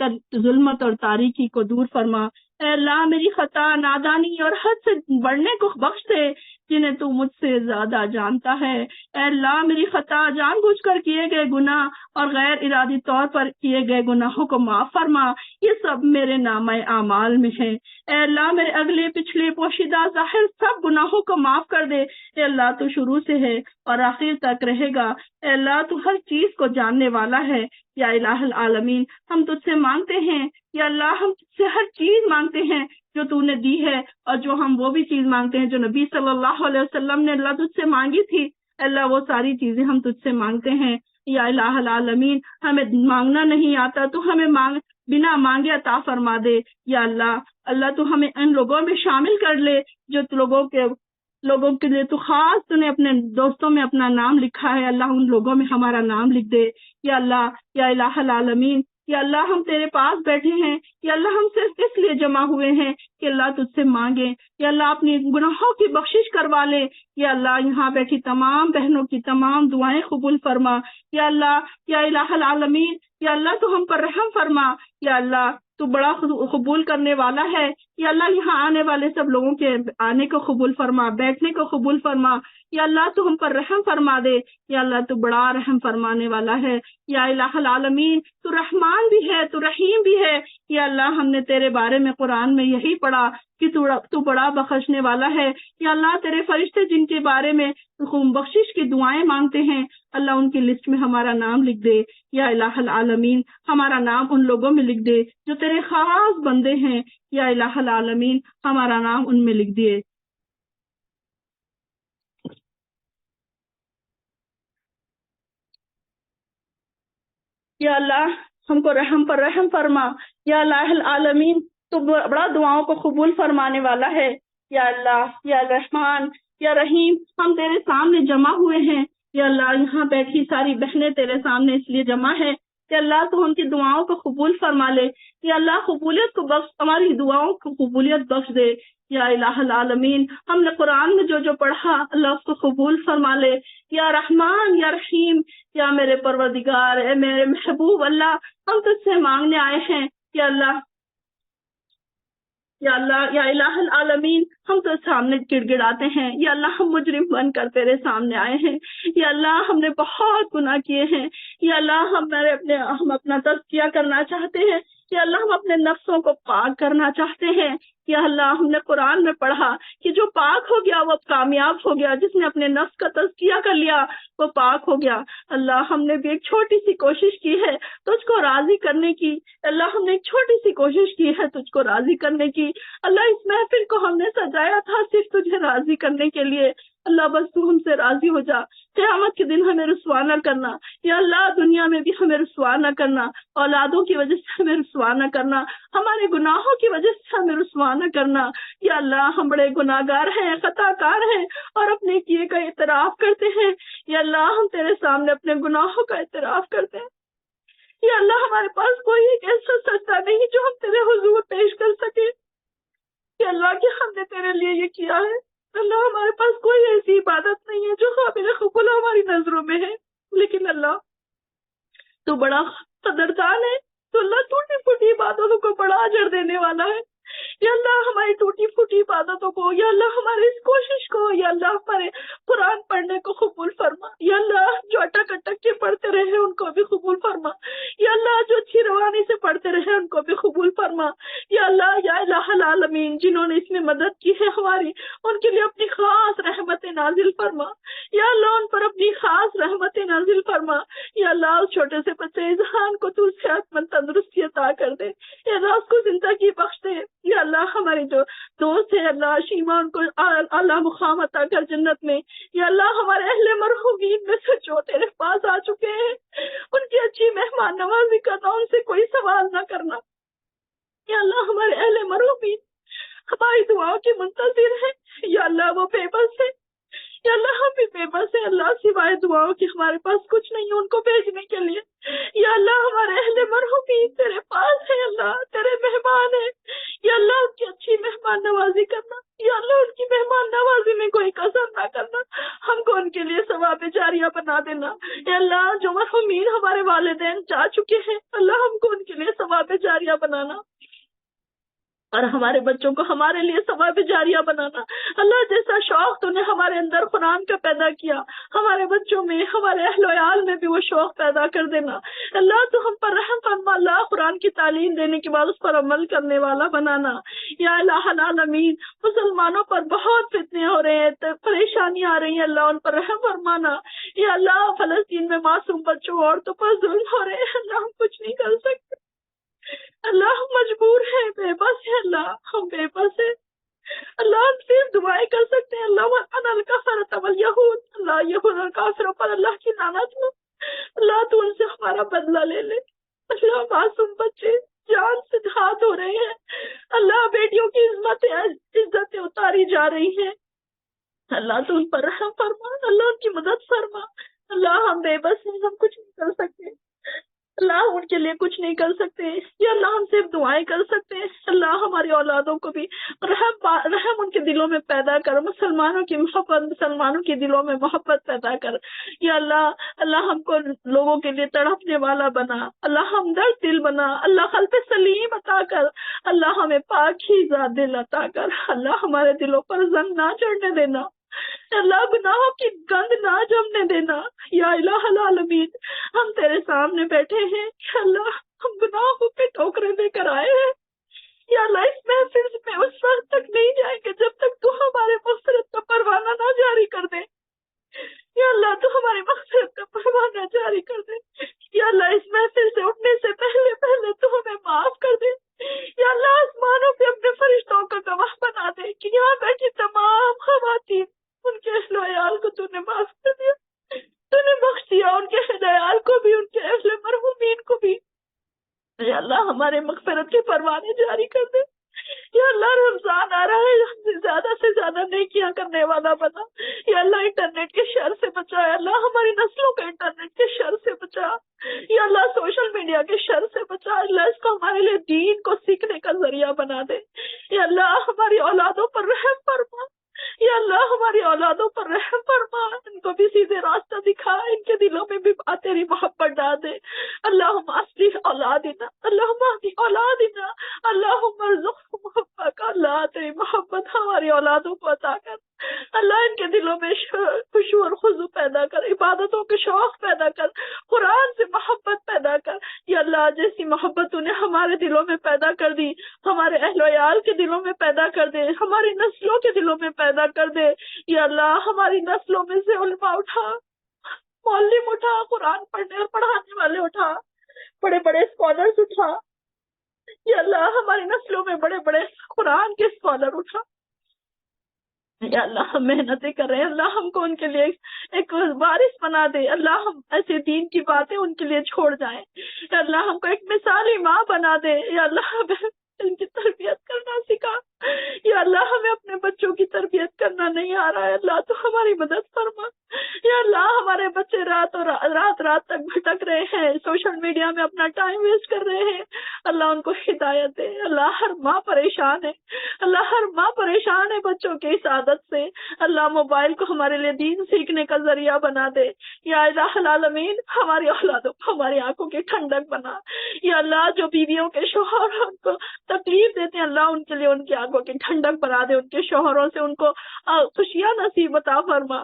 ظلمت اور تاریکی کو دور فرما۔ اے اللہ میری خطا، نادانی اور حد سے بڑھنے کو بخش دے جنہیں تو مجھ سے زیادہ جانتا ہے۔ اے اللہ میری خطا، جان بوجھ کر کیے گئے گناہ اور غیر ارادی طور پر کیے گئے گناہوں کو معاف فرما، یہ سب میرے نامہ اعمال میں ہے۔ اے اللہ میرے اگلے پچھلے پوشیدہ ظاہر سب گناہوں کو معاف کر دے۔ اے اللہ تو شروع سے ہے اور آخر تک رہے گا۔ اے اللہ تو ہر چیز کو جاننے والا ہے یا الہ العالمین۔ ہم تجھ سے مانگتے ہیں یا اللہ، ہم تجھ سے ہر چیز مانگتے ہیں جو تو نے دی ہے، اور جو ہم وہ بھی چیز مانگتے ہیں جو نبی صلی اللہ علیہ وسلم نے اللہ تجھ سے مانگی تھی۔ اللہ وہ ساری چیزیں ہم تجھ سے مانگتے ہیں یا الہ العالمین۔ ہمیں مانگنا نہیں آتا تو ہمیں بنا مانگے عطا فرما دے یا اللہ۔ اللہ تو ہمیں ان لوگوں میں شامل کر لے جو لوگوں کے لیے تو خاص تو نے اپنے دوستوں میں اپنا نام لکھا ہے۔ اللہ ان لوگوں میں ہمارا نام لکھ دے یا اللہ یا الہ العالمین۔ یا اللہ ہم تیرے پاس بیٹھے ہیں یا اللہ، ہم صرف اس لیے جمع ہوئے ہیں کہ اللہ تجھ سے مانگیں یا اللہ اپنی گناہوں کی بخشش کروا لے یا اللہ۔ یہاں بیٹھی تمام بہنوں کی تمام دعائیں قبول فرما یا اللہ یا الہ العالمین۔ یا اللہ تو ہم پر رحم فرما یا اللہ، تو بڑا قبول کرنے والا ہے یا اللہ۔ یہاں آنے والے سب لوگوں کے آنے کو قبول فرما، بیٹھنے کو قبول فرما یا اللہ۔ تو ہم پر رحم فرما دے یا اللہ، تو بڑا رحم فرمانے والا ہے یا الہ العالمین۔ تو رحمان بھی ہے، تو رحیم بھی ہے یا اللہ۔ ہم نے تیرے بارے میں قرآن میں یہی پڑھا کہ تو بڑا بخشنے والا ہے یا اللہ۔ تیرے فرشتے جن کے بارے میں بخشش کی دعائیں مانگتے ہیں اللہ، ان کی لسٹ میں ہمارا نام لکھ دے یا الہ العالمین۔ ہمارا نام ان لوگوں میں لکھ دے جو تیرے خاص بندے ہیں یا الہ العالمین۔ ہمارا نام ان میں لکھ دیے یا اللہ۔ ہم کو رحم پر رحم فرما یا الہ العالمین۔ تو بڑا دعاؤں کو قبول فرمانے والا ہے یا اللہ یا رحمان یا رحیم۔ ہم تیرے سامنے جمع ہوئے ہیں یا اللہ۔ یہاں بیٹھی ساری بہنیں تیرے سامنے اس لیے جمع ہے کہ اللہ تو ان کی دعاؤں کو قبول فرما لے یا اللہ۔ قبولیت کو بخش، ہماری دعاؤں کو قبولیت بخش دے یا الہ العالمین۔ ہم نے قرآن میں جو پڑھا اللہ اس کو قبول فرما لے یا رحمان یا رحیم یا میرے پروردگار، اے میرے محبوب اللہ۔ ہم تجھ سے مانگنے آئے ہیں یا اللہ یا اللہ یا الہ العالمین۔ ہم تو سامنے گڑ گڑاتے ہیں یا اللہ، ہم مجرم بن کر تیرے سامنے آئے ہیں یا اللہ۔ ہم نے بہت گناہ کیے ہیں یا اللہ۔ ہم اپنا تزکیہ کرنا چاہتے ہیں یا اللہ۔ ہم اپنے نفسوں کو پاک کرنا چاہتے ہیں یا اللہ ہم نے قرآن میں پڑھا کہ جو پاک ہو گیا وہ اب کامیاب ہو گیا، جس نے اپنے نفس کا تزکیہ کر لیا وہ پاک ہو گیا۔ اللہ ہم نے بھی ایک چھوٹی سی کوشش کی ہے تجھ کو راضی کرنے کی، اللہ ہم نے ایک چھوٹی سی کوشش کی ہے تجھ کو راضی کرنے کی۔ اللہ اس محفل کو ہم نے سجایا تھا صرف تجھے راضی کرنے کے لیے۔ اللہ بس تو ہم سے راضی ہو جا، قیامت کے دن ہمیں رسوا نہ کرنا، یا اللہ دنیا میں بھی ہمیں رسوا نہ کرنا، اولادوں کی وجہ سے ہمیں رسوا نہ کرنا، ہمارے گناہوں کی وجہ سے ہمیں رسوا نہ کرنا۔ یا اللہ ہم بڑے گناہ گار ہیں، خطا کار ہیں اور اپنے کیے کا اعتراف کرتے ہیں۔ یا اللہ ہم تیرے سامنے اپنے گناہوں کا اعتراف کرتے ہیں۔ یا اللہ ہمارے پاس کوئی ایک ایسا سجدہ نہیں جو ہم تیرے حضور پیش کر سکے، کہ اللہ کہ ہم نے تیرے لیے یہ کیا ہے۔ اللہ ہمارے پاس کوئی ایسی عبادت نہیں ہے جو قابل قبول ہماری نظروں میں ہے، لیکن اللہ تو بڑا قدردان ہے، تو اللہ ٹوٹی پھوٹی عبادتوں کو بڑا اجر دینے والا ہے۔ یا اللہ ہماری ٹوٹی پھوٹی عبادتوں کو، یا اللہ ہماری اس کوشش کو، یا اللہ ہمارے قرآن پڑھنے کو قبول فرما۔ یا اللہ جو اٹک اٹک کے پڑھتے رہے ان کو بھی قبول فرما۔ یا اللہ جو اچھی روانی سے پڑھتے رہے ان کو بھی قبول فرما۔ یا اللہ یا الہ العالمین جنہوں نے اس میں مدد کی ہے ہماری، ان کے لیے اپنی خاص رحمت نازل فرما۔ یا اللہ ان پر اپنی خاص رحمت نازل فرما۔ یا اللہ اس چھوٹے سے بچے اذہان کو تو صحت مند تندرستی عطا کر دے، یا اللہ اس کو زندگی بخش دے۔ یا اللہ ہماری جو دوست ہے اللہ شیما، ان کو اللہ مقام عطا کر جنت میں۔ یا اللہ ہمارے اہل مرحومین میں سے جو تیرے پاس آ چکے ہیں ان کی اچھی مہمان نوازی کرنا، ان سے کوئی سوال نہ کرنا۔ یا اللہ ہمارے اہل مرحومین ہماری دعاؤں کے منتظر ہیں، یا اللہ وہ بے بس ہے، یا اللہ ہم بھی بے بس ہیں اللہ، سوائے دعاؤں کے ہمارے پاس کچھ نہیں ہے ان کو بھیجنے کے لیے۔ یا اللہ ہمارے اہل مرحومین تیرے پاس ہے اللہ، تیرے مہمان ہیں، یا اللہ ان کی اچھی مہمان نوازی کرنا، یا اللہ ان کی مہمان نوازی میں کوئی کسر نہ کرنا، ہم کو ان کے لیے ثواب جاریہ بنا دینا۔ یا اللہ جو مرحومین ہمارے والدین جا چکے ہیں اللہ ہم کو ان کے لیے ثواب جاریہ بنانا، اور ہمارے بچوں کو ہمارے لیے ثواب جاریہ بنانا۔ اللہ جیسا شوق تو نے ہمارے اندر قرآن کا پیدا کیا، ہمارے بچوں میں ہمارے اہل و عیال میں بھی وہ شوق پیدا کر دینا۔ اللہ تو ہم پر رحم فرما، اللہ قرآن کی تعلیم دینے کے بعد اس پر عمل کرنے والا بنانا۔ یا الہ العالمین مسلمانوں پر بہت فتنے ہو رہے ہیں، پریشانیاں آ رہی ہیں، اللہ ان پر رحم فرمانا۔ یا اللہ فلسطین میں معصوم بچوں عورتوں پر ظلم ہو رہے ہیں، اللہ ہم کچھ نہیں کر سکتے، اللہ ہم مجبور ہیں، بے بس ہے اللہ، ہم بے بس ہیں اللہ، ہم صرف دعائیں کر سکتے ہیں۔ اللہ وَأَنَا الْكَفَرَةَ وَالْيَهُودَ، اللہ یہود اور کافروں پر اللہ کی لعنت ہو، اللہ تو ان سے ہمارا بدلہ لے لے۔ اللہ معصوم بچے جان سے ہاتھ ہو رہے ہیں، اللہ بیٹیوں کی عزتیں اتاری جا رہی ہیں، اللہ تو ان پر رحم فرما، اللہ ان کی مدد فرما۔ اللہ ہم بے بس ہیں، ہم کچھ نہیں کر سکتے، اللہ ان کے لیے کچھ نہیں کر سکتے، یا اللہ ہم صرف دعائیں کر سکتے ہیں۔ اللہ ہماری اولادوں کو بھی رحم ان کے دلوں میں پیدا کر، مسلمانوں کی محبت، مسلمانوں کے دلوں میں محبت پیدا کر۔ یا اللہ ہم کو لوگوں کے لیے تڑپنے والا بنا، اللہ ہمدرد دل بنا، اللہ قلب سلیم عطا کر، اللہ ہمیں پاکیزہ دل عطا کر، اللہ ہمارے دلوں پر زنگ نہ چڑھنے دینا، اللہ گناہوں کی گند نہ جمنے دینا۔ یا الہ العالمین ہم تیرے سامنے بیٹھے ہیں، یا اللہ ہم گناہوں پہ ٹھوکریں دے کر آئے ہیں، یا اللہ اس محفل میں اس وقت تک نہیں جائیں گے جب تک تو ہمارے مغفرت کا پروانہ نہ جاری کر دے، یا اللہ تو ہماری مغفرت کا پروانہ جاری کر دے، یا اللہ اس محفل سے اٹھنے سے پہلے تو ہمیں معاف کر دے، یا اللہ آسمانوں پہ اپنے فرشتوں کا گواہ بنا دے کہ یہاں بیٹھی تمام خواتین ان کے اہل و عیال کو تو نے معاف کر دیا، تو نے بخش دیا، ان کے اہل و عیال کو بھی، ان کے اہل مرحومین کو بھی۔ یا اللہ ہمارے مغفرت کے پروانے جاری کر دے، یا اللہ رمضان آ رہا ہے، ہم سے زیادہ نیکیاں کرنے والا بنا، یا اللہ انٹرنیٹ کے شر سے بچا، یا اللہ ہماری نسلوں کا انٹرنیٹ کے شر سے بچا، یا اللہ سوشل میڈیا کے شر سے بچا، اللہ اس کو ہمارے لیے دین کو سیکھنے کا ذریعہ بنا دے، یا اللہ ہماری اولادوں پر رحم فرما، یا اللہ ہماری اولادوں پر رحم فرما، ان کو بھی سیدھے راستہ دکھا، ان کے دلوں میں بھی تیری محبت ڈال دے۔ اللہم اصلح اولادنا، اللہم اہدی اولادنا، اللہم ارزقہم حبک، اللہ تیری محبت ہماری اولادوں کو عطا کر، اللہ ان کے دلوں میں خشوع اور خضوع پیدا کر، عبادتوں کے شوق پیدا کر، قرآن سے محبت پیدا کر، یا اللہ جیسی محبت تو نے ہمارے دلوں میں پیدا کر دی، ہمارے اہل ویال کے دلوں میں پیدا کر دے، ہماری نسلوں کے دلوں میں پیدا کر دے. یا اللہ ہماری نسلوں میں سے علماء اٹھا، معلم اٹھا، قرآن پڑھنے اور پڑھانے والے اٹھا، بڑے بڑے اسکالرز اٹھا. یا اللہ ہماری نسلوں میں بڑے بڑے قرآن کے اسکالر اٹھا. یا اللہ ہم محنتیں کر رہے ہیں، اللہ ہم کو ان کے لیے ایک وارث بنا دے. اللہ ہم ایسے دین کی باتیں ان کے لیے چھوڑ جائیں. یا اللہ ہم کو ایک مثالی ماں بنا دے. یا اللہ ہمیں ان کی تربیت کرنا سکھا. یا اللہ ہمیں اپنے بچوں کی تربیت کرنا نہیں آ رہا ہے، اللہ تو ہماری مدد فرما. یا اللہ ہمارے بچے رات تک بھٹک رہے ہیں، سوشل میڈیا میں اپنا ٹائم ویسٹ کر رہے ہیں، اللہ ان کو ہدایت دے. اللہ ہر ماں پریشان ہے، اللہ ہر ماں پریشان ہے بچوں کی اس عادت سے. اللہ موبائل کو ہمارے لیے دین سیکھنے کا ذریعہ بنا دے. یا الہ العالمین ہماری اولادوں کو ہماری آنکھوں کی ٹھنڈک بنا. یا اللہ جو بیویوں کے شوہر ان کو تکلیف دیتے ہیں، اللہ ان کے لیے ان کی آنکھوں کی ٹھنڈک بنا دے، ان کے شوہروں سے ان کو خوشیاں نصیب عطا فرما.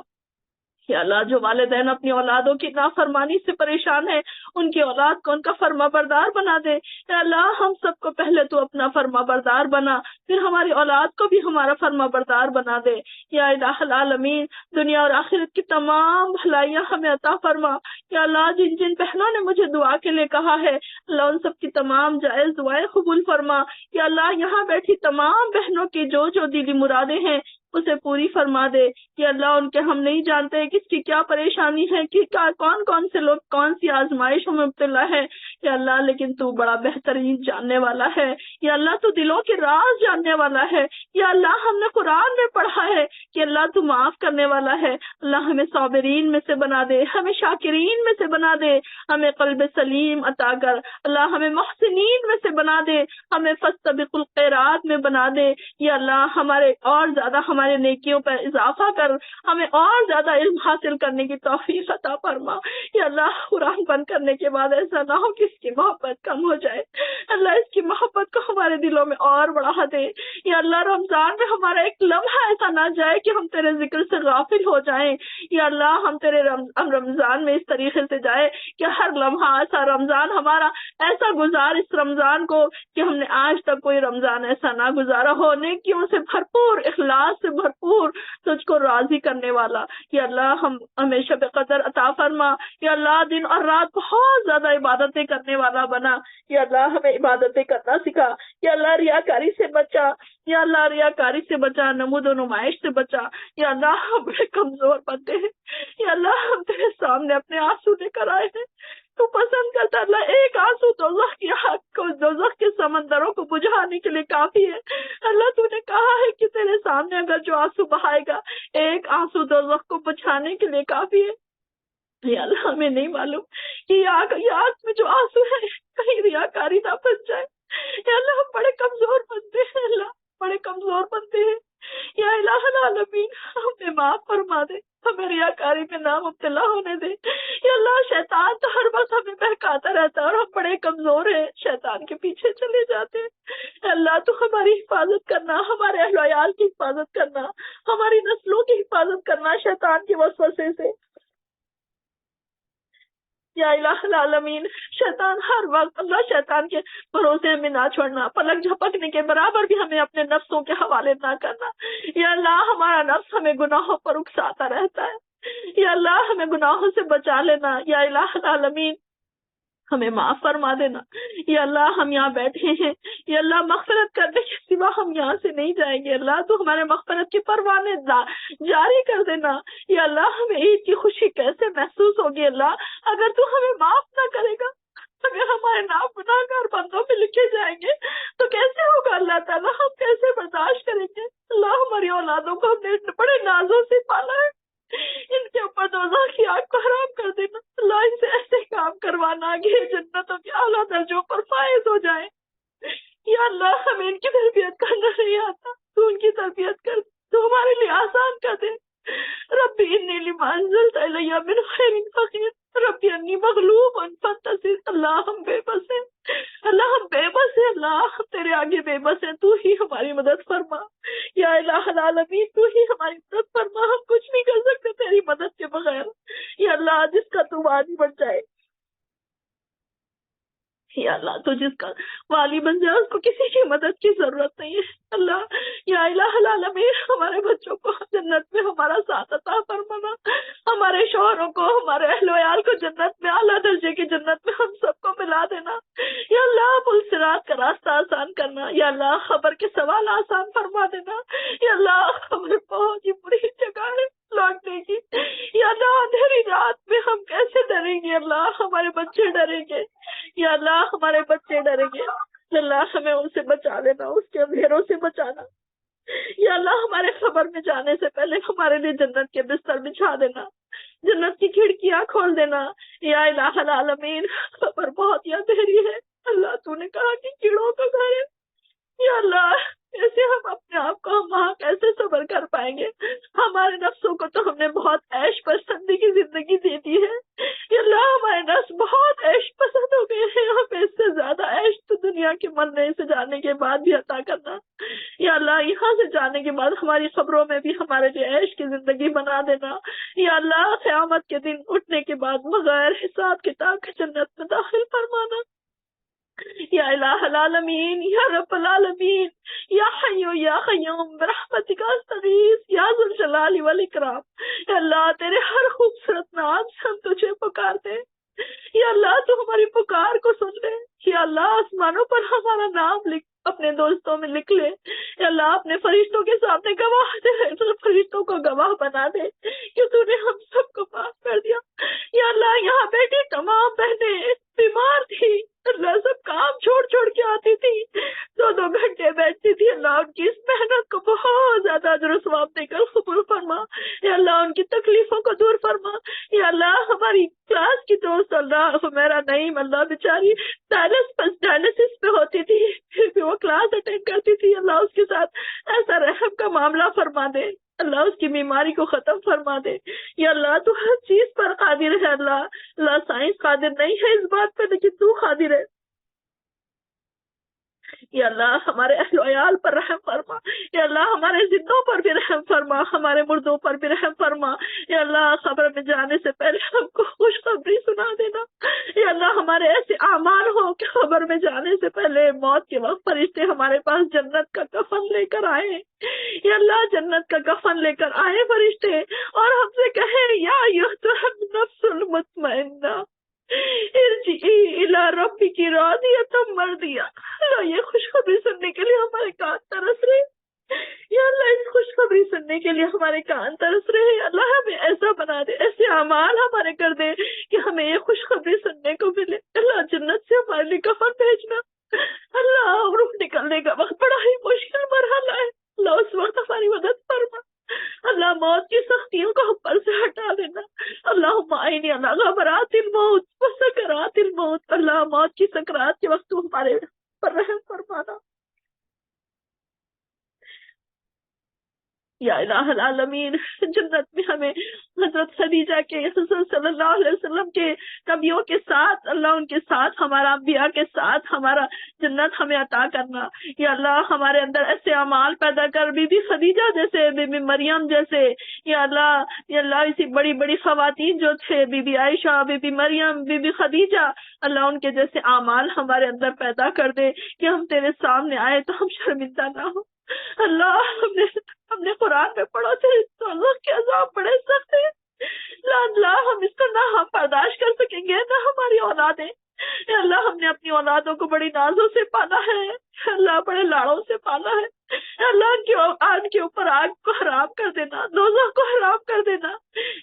یا اللہ جو والدین اپنی اولادوں کی نافرمانی سے پریشان ہیں، ان کی اولاد کو ان کا فرما بردار بنا دے. یا اللہ ہم سب کو پہلے تو اپنا فرما بردار بنا، پھر ہماری اولاد کو بھی ہمارا فرما بردار بنا دے. یا الہ العالمین دنیا اور آخرت کی تمام بھلائیاں ہمیں عطا فرما. یا اللہ جن جن بہنوں نے مجھے دعا کے لیے کہا ہے، اللہ ان سب کی تمام جائز دعائیں قبول فرما. یا اللہ یہاں بیٹھی تمام بہنوں کی جو جو دلی مرادیں ہیں اسے پوری فرما دے. کہ اللہ ان کے ہم نہیں جانتے کس کی کیا پریشانی ہے، کہ کون کون سے لوگ کون سی آزمائشوں میں مبتلا ہے. یا اللہ لیکن تو بڑا بہترین جاننے والا ہے. یا اللہ تو دلوں کے راز جاننے والا ہے. یا اللہ ہم نے قرآن میں پڑھا ہے کہ اللہ تو معاف کرنے والا ہے. اللہ ہمیں صابرین میں سے بنا دے، ہمیں شاکرین میں سے بنا دے، ہمیں قلب سلیم عطا کر. اللہ ہمیں محسنین میں سے بنا دے، ہمیں فاستبقوا الخیرات میں بنا دے. یا اللہ ہمارے اور زیادہ ہمارے نیکیوں پر اضافہ کر، ہمیں اور زیادہ علم حاصل کرنے کی توفیق عطا فرما. یا اللہ قرآن بند کرنے کے بعد ایسا نہ ہو کہ اس کی محبت کم ہو جائے، اللہ اس کی محبت کو ہمارے دلوں میں اور بڑھا دے. یا اللہ رمضان میں ہمارا ایک لمحہ ایسا نہ جائے کہ ہم تیرے ذکر سے غافل ہو جائیں. یا اللہ ہم تیرے رمضان میں اس طریقے سے جائے کہ ہر لمحہ ایسا رمضان ہمارا ایسا گزار اس رمضان کو کہ ہم نے آج تک کوئی رمضان ایسا نہ گزارا ہو، نیکیوں سے بھرپور، اخلاص سے بھرپور، تجھ کو راضی کرنے والا. یا اللہ ہمیں شب قدر عطا فرما. یا اللہ دن اور رات بہت زیادہ عبادتیں کرنے والا بنا. یا اللہ ہمیں عبادتیں کرنا سکھا. یا اللہ ریاکاری سے بچا. یا اللہ ریاکاری سے بچا، نمود و نمائش سے بچا. یا اللہ ہم بڑے کمزور بنتے ہیں. یا اللہ ہم تیرے سامنے اپنے آنسو لے کر آئے ہیں، تو پسند کرتا اللہ ایک آنسو دوزخ کی آگ کو، دوزخ کے سمندروں کو بجھانے کے لیے کافی ہے. اللہ تو نے کہا ہے کہ تیرے سامنے اگر جو آنسو بہائے گا، ایک آنسو دوزخ کو بجھانے کے لیے کافی ہے. یا اللہ ہمیں نہیں معلوم کہ یہ آگ میں جو آنسو ہے کہیں ریاکاری نہ بن جائے. یا اللہ ہم بڑے کمزور بنتے ہیں، اللہ بڑے کمزور بنتے ہیں. یا الہ العالمین ہمیں معاف فرما دے، ہمیں ریاکاری میں نہ مبتلا ہونے دے. یا اللہ شیطان تو ہر وقت ہمیں بہکاتا رہتا ہے اور ہم بڑے کمزور ہیں، شیطان کے پیچھے چلے جاتے ہیں. اللہ تو ہماری حفاظت کرنا، ہمارے اہل و عیال کی حفاظت کرنا، ہماری نسلوں کی حفاظت کرنا شیطان کے وسوسے سے. یا الہ العالمین شیطان ہر وقت، اللہ شیطان کے بھروسے میں نہ چھوڑنا، پلک جھپکنے کے برابر بھی ہمیں اپنے نفسوں کے حوالے نہ کرنا. یا اللہ ہمارا نفس ہمیں گناہوں پر اکساتا رہتا ہے، یا اللہ ہمیں گناہوں سے بچا لینا. یا الہ العالمین ہمیں معاف فرما دینا. یا اللہ ہم یہاں بیٹھے ہیں، یا اللہ مغفرت کرنے کے سوا ہم یہاں سے نہیں جائیں گے. اللہ تو ہمارے مغفرت کے پروانے جاری کر دینا. یا اللہ ہمیں عید کی خوشی کیسے محسوس ہوگی اللہ اگر تو ہمیں معاف نہ کرے گا، اگر ہمارے نام گناہگار بندوں میں لکھے جائیں گے تو کیسے ہوگا اللہ تعالیٰ، ہم کیسے برداشت کریں گے. اللہ ہماری اولادوں کو ہم نے بڑے نازوں سے پالا ہے، ان کے اوپر دوزخ کی آگ کو حرام کر دینا. اللہ ان سے ایسے کام کروانا کہ جنتوں کے اعلیٰ درجوں پر فائز ہو جائے. یا اللہ ہمیں ان کی تربیت کرنا نہیں آتا، تو ان کی تربیت کر، تو ہمارے لیے آسان کر دے. ربی انی لما انزلت الی من خیر فقیر، ربی انی مغلوب فانتصر. اللہ ہم بے بس ہیں، اللہ ہم بے بس ہیں، اللہ ہم تیرے آگے بے بس ہیں، تو ہی ہماری مدد فرما. یا الہ العالمین تو ہی ہماری مدد فرما، ہم کچھ نہیں کر سکتے تیری مدد کے بغیر. یا اللہ جس کا تو وعدہ بن جائے یا اللہ تو جس کا والی بن جائے اس کو کسی کی مدد کی ضرورت نہیں ہے اللہ. یا الہ العالمین ہمارے بچوں کو جنت میں ہمارا ساتھ عطا فرمانا، ہمارے شوہروں کو، ہمارے اہل و عیال کو جنت میں، اعلیٰ درجے کی جنت میں ہم سب کو ملا دینا. یا اللہ پل صراط کا راستہ آسان کرنا. یا اللہ خبر کے سوال آسان فرما دینا. یا اللہ خبر بہت ہی بری جگہ ہے لوٹنے کی. یا اللہ اندھیری رات میں ہم کیسے ڈریں گے اللہ، ہمارے بچے ڈریں گے. یا اللہ ہمارے بچے ڈریں گے. یا اللہ ہمیں ان سے بچا لینا، اس کے اندھیروں سے بچانا. یا اللہ ہمارے خبر میں جانے سے پہلے ہمارے لیے جنت کے بستر بچھا دینا، جنت کی کھڑکیاں کھول دینا. یا الہ العالمین خبر بہت ہی اندھیری ہے اللہ، تو نے کہا کہ کیڑوں کا گھر ہے. یا اللہ ایسے ہم اپنے آپ کو ہم وہاں کیسے صبر کر پائیں گے؟ ہمارے نفسوں کو تو ہم نے بہت عیش پسندی کی زندگی دے دی ہے. یا اللہ ہمارے نفس بہت عیش پسند ہو گئے ہیں، ہمیں اس سے زیادہ عیش تو دنیا کے مرنے سے جانے کے بعد بھی عطا کرنا. یا اللہ یہاں سے جانے کے بعد ہماری خبروں میں بھی ہمارے لیے عیش کی زندگی بنا دینا. یا اللہ قیامت کے دن اٹھنے کے بعد بغیر حساب کتاب کے جنت میں داخل فرمانا. یا الہ العالمین یا رب العالمین یا حی یا قیوم برحمتک استغیث یا ذو الجلال والاکرام. یا اللہ تیرے ہر خوبصورت نام سے ہم تجھے پکارتے ہیں. یا اللہ تو ہماری پکار کو سن لے. یا اللہ آسمانوں پر ہمارا نام لکھ، اپنے دوستوں میں لکھ لے. یا اللہ اپنے فرشتوں کے سامنے گواہ دے، تو فرشتوں کو گواہ بنا دے کہ تو نے ہم سب کو معاف کر دیا. یا اللہ یہاں بیٹھی تمام بہنیں بیمار تھی اللہ، سب کام چھوڑ چھوڑ کے آتی تھی، 2 گھنٹے بیٹھتی تھی اللہ، ان کی اس محنت کو بہت زیادہ اجر و ثواب دے کر قبول فرما. یا اللہ ان کی تکلیفوں کو دور فرما. یا اللہ ہماری کلاس کی دوست اللہ میرا نعیم اللہ بیچاری ڈائلسس پہ ہوتی تھی، پھر بھی وہ کلاس اٹینڈ کرتی تھی. اللہ اس کے ساتھ ایسا رحم کا معاملہ فرما دے اللہ، اس کی بیماری کو ختم فرما دے. یا اللہ تو ہر چیز پر قادر ہے اللہ. اللہ سائنس قادر نہیں ہے اس بات پہ، لیکن تو قادر ہے. یا اللہ ہمارے اہل و عیال پر رحم فرما. یا اللہ ہمارے زندوں پر بھی رحم فرما، ہمارے مردوں پر بھی رحم فرما. یا اللہ خبر میں جانے سے پہلے ہم کو خوشخبری سنا دینا. یا اللہ ہمارے ایسے اعمال ہو کہ خبر میں جانے سے پہلے موت کے وقت فرشتے ہمارے پاس جنت کا کفن لے کر آئے. یا اللہ جنت کا کفن لے کر آئے فرشتے اور ہم سے کہیں یا ایھا النفس المطمئنہ ارجعی الی ربک راضیۃ مرضیہ. اللہ یہ خوشخبری سننے کے لیے ہمارے کان ترس رہے. یا اللہ اس خوشخبری سننے کے لیے ہمارے کان ترس رہے. اللہ ہمیں ایسا بنا دے، ایسے اعمال ہمارے کر دے کہ ہمیں یہ خوشخبری سننے کو ملے. اللہ جنت سے ہمارے لیے کفن بھیجنا. اللہ روح نکلنے کا وقت بڑا ہی مشکل مرحلہ ہے اللہ، اس وقت ہماری مدد فرما. اللہ موت کی سختیوں کو ہم پر سے ہٹا دینا. اللہم اعنی علی غمرات الموت وسکرات الموت. اللہ موت کی سکرات کے وقت تو ہمارے پر رحم فرمانا. یا الہ العالمین جنت میں ہمیں حضرت خدیجہ کے حضرت صلی اللہ علیہ وسلم کے کبیوں کے ساتھ اللہ، ان کے ساتھ ہمارا انبیاء کے ساتھ ہمارا جنت ہمیں عطا کرنا. یا اللہ ہمارے اندر ایسے اعمال پیدا کر، بی بی خدیجہ جیسے، بی بی مریم جیسے. یا اللہ اسی بڑی بڑی خواتین جو تھے، Bibi Ayesha, Bibi Maryam, Bibi Khadija, Allah ان کے جیسے اعمال ہمارے اندر پیدا کر دے کہ ہم تیرے سامنے آئے تو ہم شرمندہ نہ ہو. اللہ ہم نے قرآن میں پڑھا تھے تو اللہ کے عذاب بڑے سخت ہیں. اللہ ہم اس کو نہ ہم برداشت کر سکیں گے نہ ہماری اولادیں. اے اللہ ہم نے اپنی اولادوں کو بڑی نازوں سے پالا ہے اللہ، بڑے لاڑوں سے پالا ہے. اے اللہ ان کے اوپر آگ کو حرام کر دینا، دوزخ کو حرام کر دینا.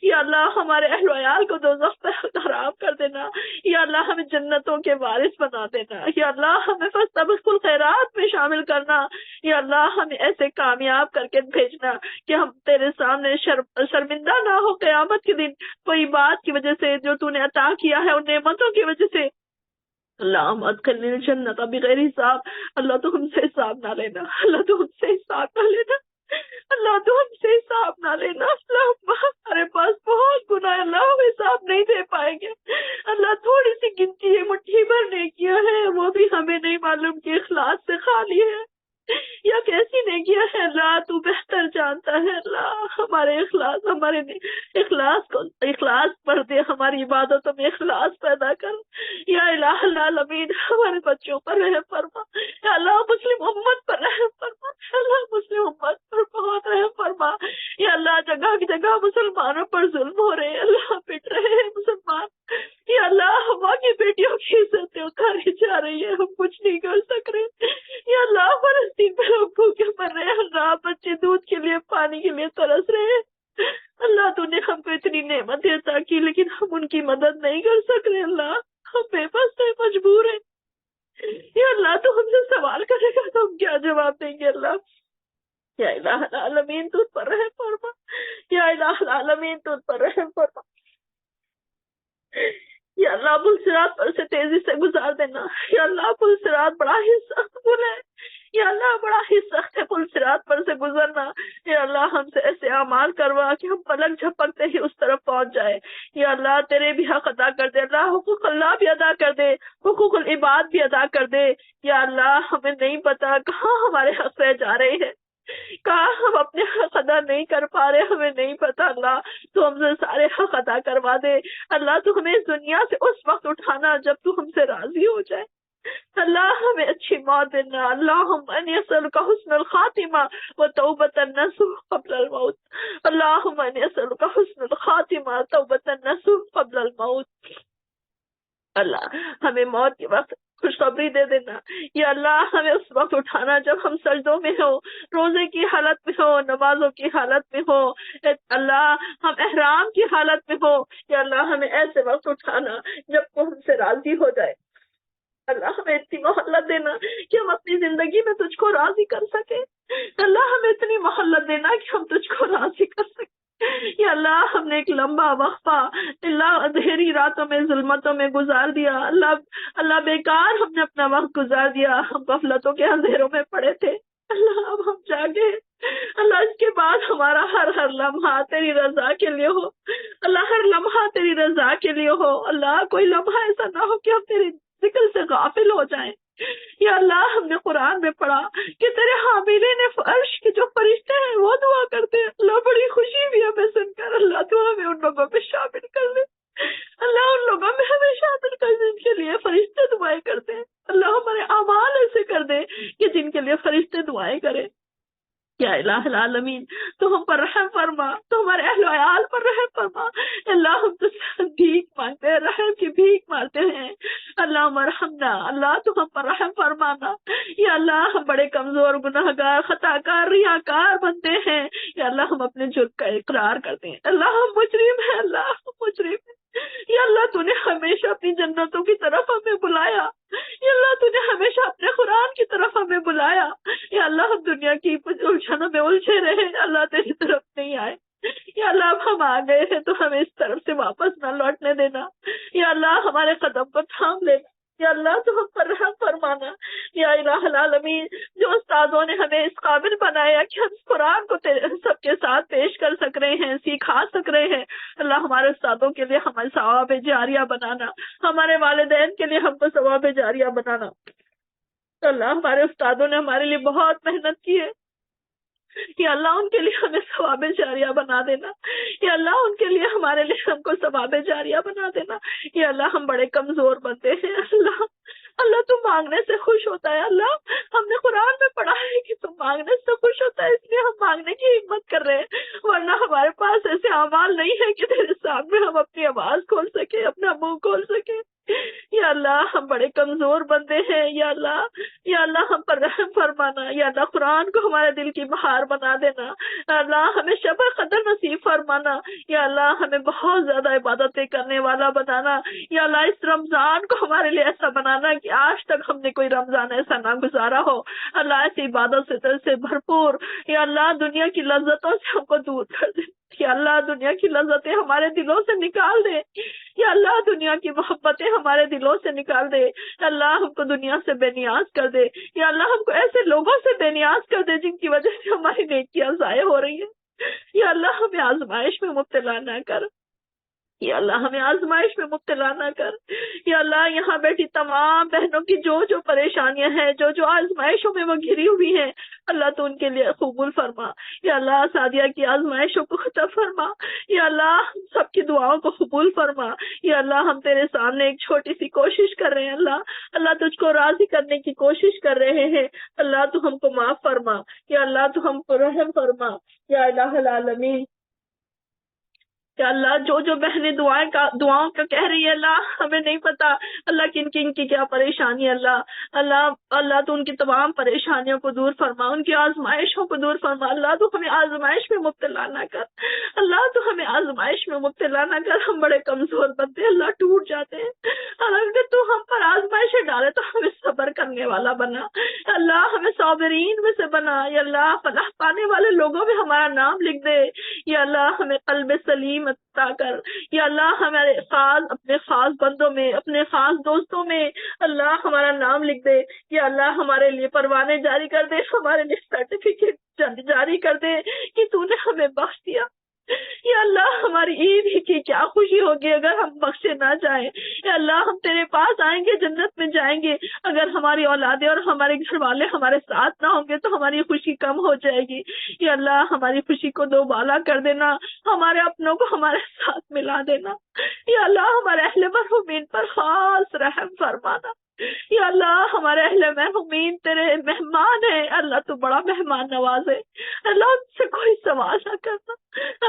یا اللہ ہمارے اہل و عیال کو دوزخ پہ حرام کر دینا. یا اللہ ہمیں جنتوں کے وارث بنا دینا. یا اللہ ہمیں فاستبقوا الخیرات میں شامل کرنا. یا اللہ ہمیں ایسے کامیاب کر کے بھیجنا کہ ہم تیرے سامنے شرمندہ نہ ہو قیامت کے دن کوئی بات کی وجہ سے جو تو نے عطا کیا ہے ان نعمتوں کی وجہ سے. اللہ ادخلنی الجنت بغیر حساب. اللہ تو ہم سے حساب نہ لینا، اللہ تو ہم سے حساب نہ لینا، اللہ تو ہم سے حساب نہ لینا. اللہ ہمارے پاس بہت گناہ ہے اللہ، ہم حساب نہیں دے پائیں گے. اللہ تھوڑی سی گنتی ہے، مٹھی بھر نیکیاں ہے، وہ بھی ہمیں نہیں معلوم کہ اخلاص سے خالی ہے یا کیسی نیکیاں ہے. اللہ تو بہتر جانتا ہے. اللہ ہمارے اخلاص کو اخلاص پر دے، ہماری عبادتوں میں اخلاص پیدا کر. یا الہ الہ العالمین ہمارے بچوں پر رحم فرما، یا اللہ مسلم امت پر رحم فرما، یا اللہ مسلم امت پر بہت رحم فرما، یا اللہ جگہ کی جگہ مسلمانوں پر ظلم ہو رہے ہیں، اللہ پٹ رہے ہیں مسلمان، یا اللہ ہوا کی بیٹیوں کی عزتیں اتاری جا رہی ہے، ہم کچھ نہیں کر سک رہے، یا اللہ فلسطین میں لوگ بھوکے مر رہے ہیں، اللہ بچے دودھ کے لیے پانی کے لیے ترس رہے ہیں، اللہ تو نے ہم کو اتنی نعمتیں عطا کی لیکن ہم ان کی مدد نہیں کر سک رہے، اللہ ہم بے بس ہیں، مجبور ہیں، یا اللہ تو ہم سے سوال کرے گا تو ہم کیا جواب دیں گے؟ اللہ یا الہ العالمین تو پر رحم فرما، یا الہ العالمین تو پر رحم فرما، یا اللہ پل صراط پر سے تیزی سے گزار دینا، یا اللہ پل صراط بڑا ہی سخت پل ہے، یا اللہ بڑا ہی سخت ہے پل صراط پر سے گزرنا، یا اللہ ہم سے ایسے اعمال کروا کہ ہم پلک جھپکتے ہی اس طرف پہنچ جائے، یا اللہ تیرے بھی حق ادا کر دے، اللہ حقوق اللہ بھی ادا کر دے، حقوق العباد بھی ادا کر دے، یا اللہ ہمیں نہیں پتا کہاں ہمارے حق رہ جا رہے ہیں، کہاں ہم اپنے حق ادا نہیں کر پا رہے، ہمیں نہیں پتا، اللہ تو ہم سے سارے حق ادا کروا دے، اللہ تو ہمیں اس دنیا سے اس وقت اٹھانا جب تو ہم سے راضی ہو جائے، اللہ ہمیں اچھی موت دینا، اللہم انی اسألک حسن الخاتمہ و توبۃ النصوح قبل الموت، اللہم انی اسألک حسن الخاتمہ توبۃ النصوح قبل الموت، اللہ ہمیں موت کے وقت خوشخبری دے دینا، یا اللہ ہمیں اس وقت اٹھانا جب ہم سجدوں میں ہو، روزے کی حالت میں ہو، نمازوں کی حالت میں ہو، اللہ ہم احرام کی حالت میں ہو، یا اللہ ہمیں ایسے وقت اٹھانا جب تو ہم سے راضی ہو جائے، اللہ ہمیں اتنی مہلت دینا کہ ہم اپنی زندگی میں تجھ کو راضی کر سکیں، اللہ ہمیں اتنی مہلت دینا کہ ہم تجھ کو راضی کر سکیں، یا اللہ ہم نے ایک لمبا وقفہ اللہ اندھیری راتوں میں ظلمتوں میں گزار دیا، اللہ بیکار ہم نے اپنا وقت گزار دیا، ہم غفلتوں کے اندھیروں میں پڑے تھے، اللہ اب ہم جاگے، اللہ اس کے بعد ہمارا ہر لمحہ تیری رضا کے لیے ہو، اللہ ہر لمحہ تیری رضا کے لیے ہو، اللہ کوئی لمحہ ایسا نہ ہو کہ ہم تیری ذکر سے غافل ہو جائیں، یا اللہ ہم نے قرآن میں پڑھا کہ تیرے حاملین فرش کے جو فرشتے ہیں وہ دعا کرتے ہیں، اللہ بڑی خوشی بھی ہمیں سن کر، اللہ تو ہمیں ان لوگوں میں شامل کر لے، اللہ ان لوگوں میں ہمیں شامل کر دے جن کے لیے فرشتے دعائیں کرتے ہیں، اللہ ہمارے اعمال ایسے کر دے کہ جن کے لیے فرشتے دعائیں کریں، یا الہ العالمین تو ہم پر رحم فرما، تو ہمارے اہل و عیال پر رحم فرما، اللہ ہم تو بھیک مانگتے ہیں، رحم کی بھیک مارتے ہیں، اللہ مرحمنا، اللہ تو ہم پر رحم فرمانا، یا اللہ ہم بڑے کمزور گناہگار خطا کار ریاکار بنتے ہیں، یا اللہ ہم اپنے جرم کا اقرار کرتے ہیں، اللہ ہم مجرم ہیں، اللہ ہم مجرم ہیں، یا اللہ تو نے ہمیشہ اپنی جنتوں کی طرف ہمیں بلایا، یا اللہ تو نے ہمیشہ اپنے قرآن کی طرف ہمیں بلایا، یا اللہ ہم دنیا کی الجھنوں میں الجھے رہے، اللہ تیری طرف نہیں آئے، یا اللہ اب ہم آ گئے ہیں تو ہمیں اس طرف سے واپس نہ لوٹنے دینا، یا اللہ ہمارے قدم پر تھام لینا، یا اللہ تو ہم پر رحم فرمانا، یا الہ العالمین جو استادوں نے ہمیں اس قابل بنایا کہ ہم اس قرآن کو سب کے ساتھ پیش کر سک رہے ہیں، سکھا سک رہے ہیں، اللہ ہمارے استادوں کے لیے ہمیں ثواب جاریہ بنانا، ہمارے والدین کے لیے ہم کو ثواب جاریہ بنانا، اللہ ہمارے استادوں نے ہمارے لیے بہت محنت کی ہے، یا اللہ ان کے لیے ہمیں ثواب جاریہ بنا دینا، یا اللہ ان کے لیے ہمارے لیے ہم کو ثواب جاریہ بنا دینا، یا اللہ ہم بڑے کمزور بنتے ہیں، اللہ تو مانگنے سے خوش ہوتا ہے، اللہ ہم نے قرآن میں پڑھا ہے کہ تم مانگنے سے خوش ہوتا ہے، اس لیے ہم مانگنے کی ہمت کر رہے ہیں، ورنہ ہمارے پاس ایسے اعمال نہیں ہے کہ تیرے سامنے ہم اپنی آواز کھول سکے، اپنا منہ کھول سکے، یا اللہ ہم بڑے کمزور بندے ہیں، یا اللہ ہم پر رحم فرمانا، یا اللہ قرآن کو ہمارے دل کی بہار بنا دینا، یا اللہ ہمیں شب قدر نصیب فرمانا، یا اللہ ہمیں بہت زیادہ عبادتیں کرنے والا بنانا، یا اللہ اس رمضان کو ہمارے لیے ایسا بنانا کہ آج تک ہم نے کوئی رمضان ایسا نہ گزارا ہو، اللہ ایسی عبادت سے بھرپور، یا اللہ دنیا کی لذتوں سے ہم کو دور کر دے، یا اللہ دنیا کی لذتیں ہمارے دلوں سے نکال دے، یا اللہ دنیا کی محبتیں ہمارے دلوں سے نکال دے، یا اللہ ہم کو دنیا سے بے نیاز کر دے، یا اللہ ہم کو ایسے لوگوں سے بے نیاز کر دے جن کی وجہ سے ہماری نیکیاں ضائع ہو رہی ہیں، یا اللہ ہمیں آزمائش میں مبتلا نہ کر، یا اللہ ہمیں آزمائش میں مبتلا نہ کر. یا اللہ یہاں بیٹھی تمام بہنوں کی جو جو پریشانیاں ہیں، جو جو آزمائشوں میں وہ گھری ہوئی ہیں، اللہ تو ان کے لیے قبول فرما. یا اللہ سعدیہ کی آزمائشوں کو ختم فرما. یا اللہ ہم سب کی دعاؤں کو قبول فرما. یا اللہ ہم تیرے سامنے ایک چھوٹی سی کوشش کر رہے ہیں، اللہ تجھ کو راضی کرنے کی کوشش کر رہے ہیں. اللہ تو ہم کو معاف فرما. یا اللہ تو ہم کو رحم فرما. یا الہ العالمین. کہ اللہ جو جو بہنیں دعاؤں کا کہہ رہی ہے، اللہ ہمیں نہیں پتا اللہ کن کن کی کیا پریشانی ہے. اللہ تو ان کی تمام پریشانیوں کو دور فرما، ان کی آزمائشوں کو دور فرما. اللہ تو ہمیں آزمائش میں مبتلا نہ کر. اللہ تو ہمیں آزمائش میں مبتلا نہ کر. ہم بڑے کمزور بنتے ہیں اللہ، ٹوٹ جاتے ہیں. اگر تو ہم پر آزمائشیں ڈالے تو ہمیں صبر کرنے والا بنا. اللہ ہمیں صابرین میں سے بنا. یا اللہ فلاح پانے والے لوگوں میں ہمارا نام لکھ دے. یا اللہ ہمیں قلب سلیم عطا کر. یا اللہ ہمارے اپنے خاص بندوں میں، اپنے خاص دوستوں میں اللہ ہمارا نام لکھ دے. یا اللہ ہمارے لیے پروانے جاری کر دے، ہمارے لیے سرٹیفکیٹ جاری کر دے کہ تو نے ہمیں بخش دیا. یا اللہ ہماری عید ہی کی کیا خوشی ہوگی اگر ہم بخشے نہ جائیں. یا اللہ ہم تیرے پاس آئیں گے، جنت میں جائیں گے. اگر ہماری اولادیں اور ہمارے گھر والے ہمارے ساتھ نہ ہوں گے تو ہماری خوشی کم ہو جائے گی. یا اللہ ہماری خوشی کو دوبالا کر دینا، ہمارے اپنوں کو ہمارے ساتھ ملا دینا. یا اللہ ہمارے اہل مرحومین پر خاص رحم فرمانا. یا اللہ ہمارے اہل مرحومین تیرے مہمان ہیں، اللہ تو بڑا مہمان نواز ہے. اللہ ان سے کوئی سوال نہ کرنا.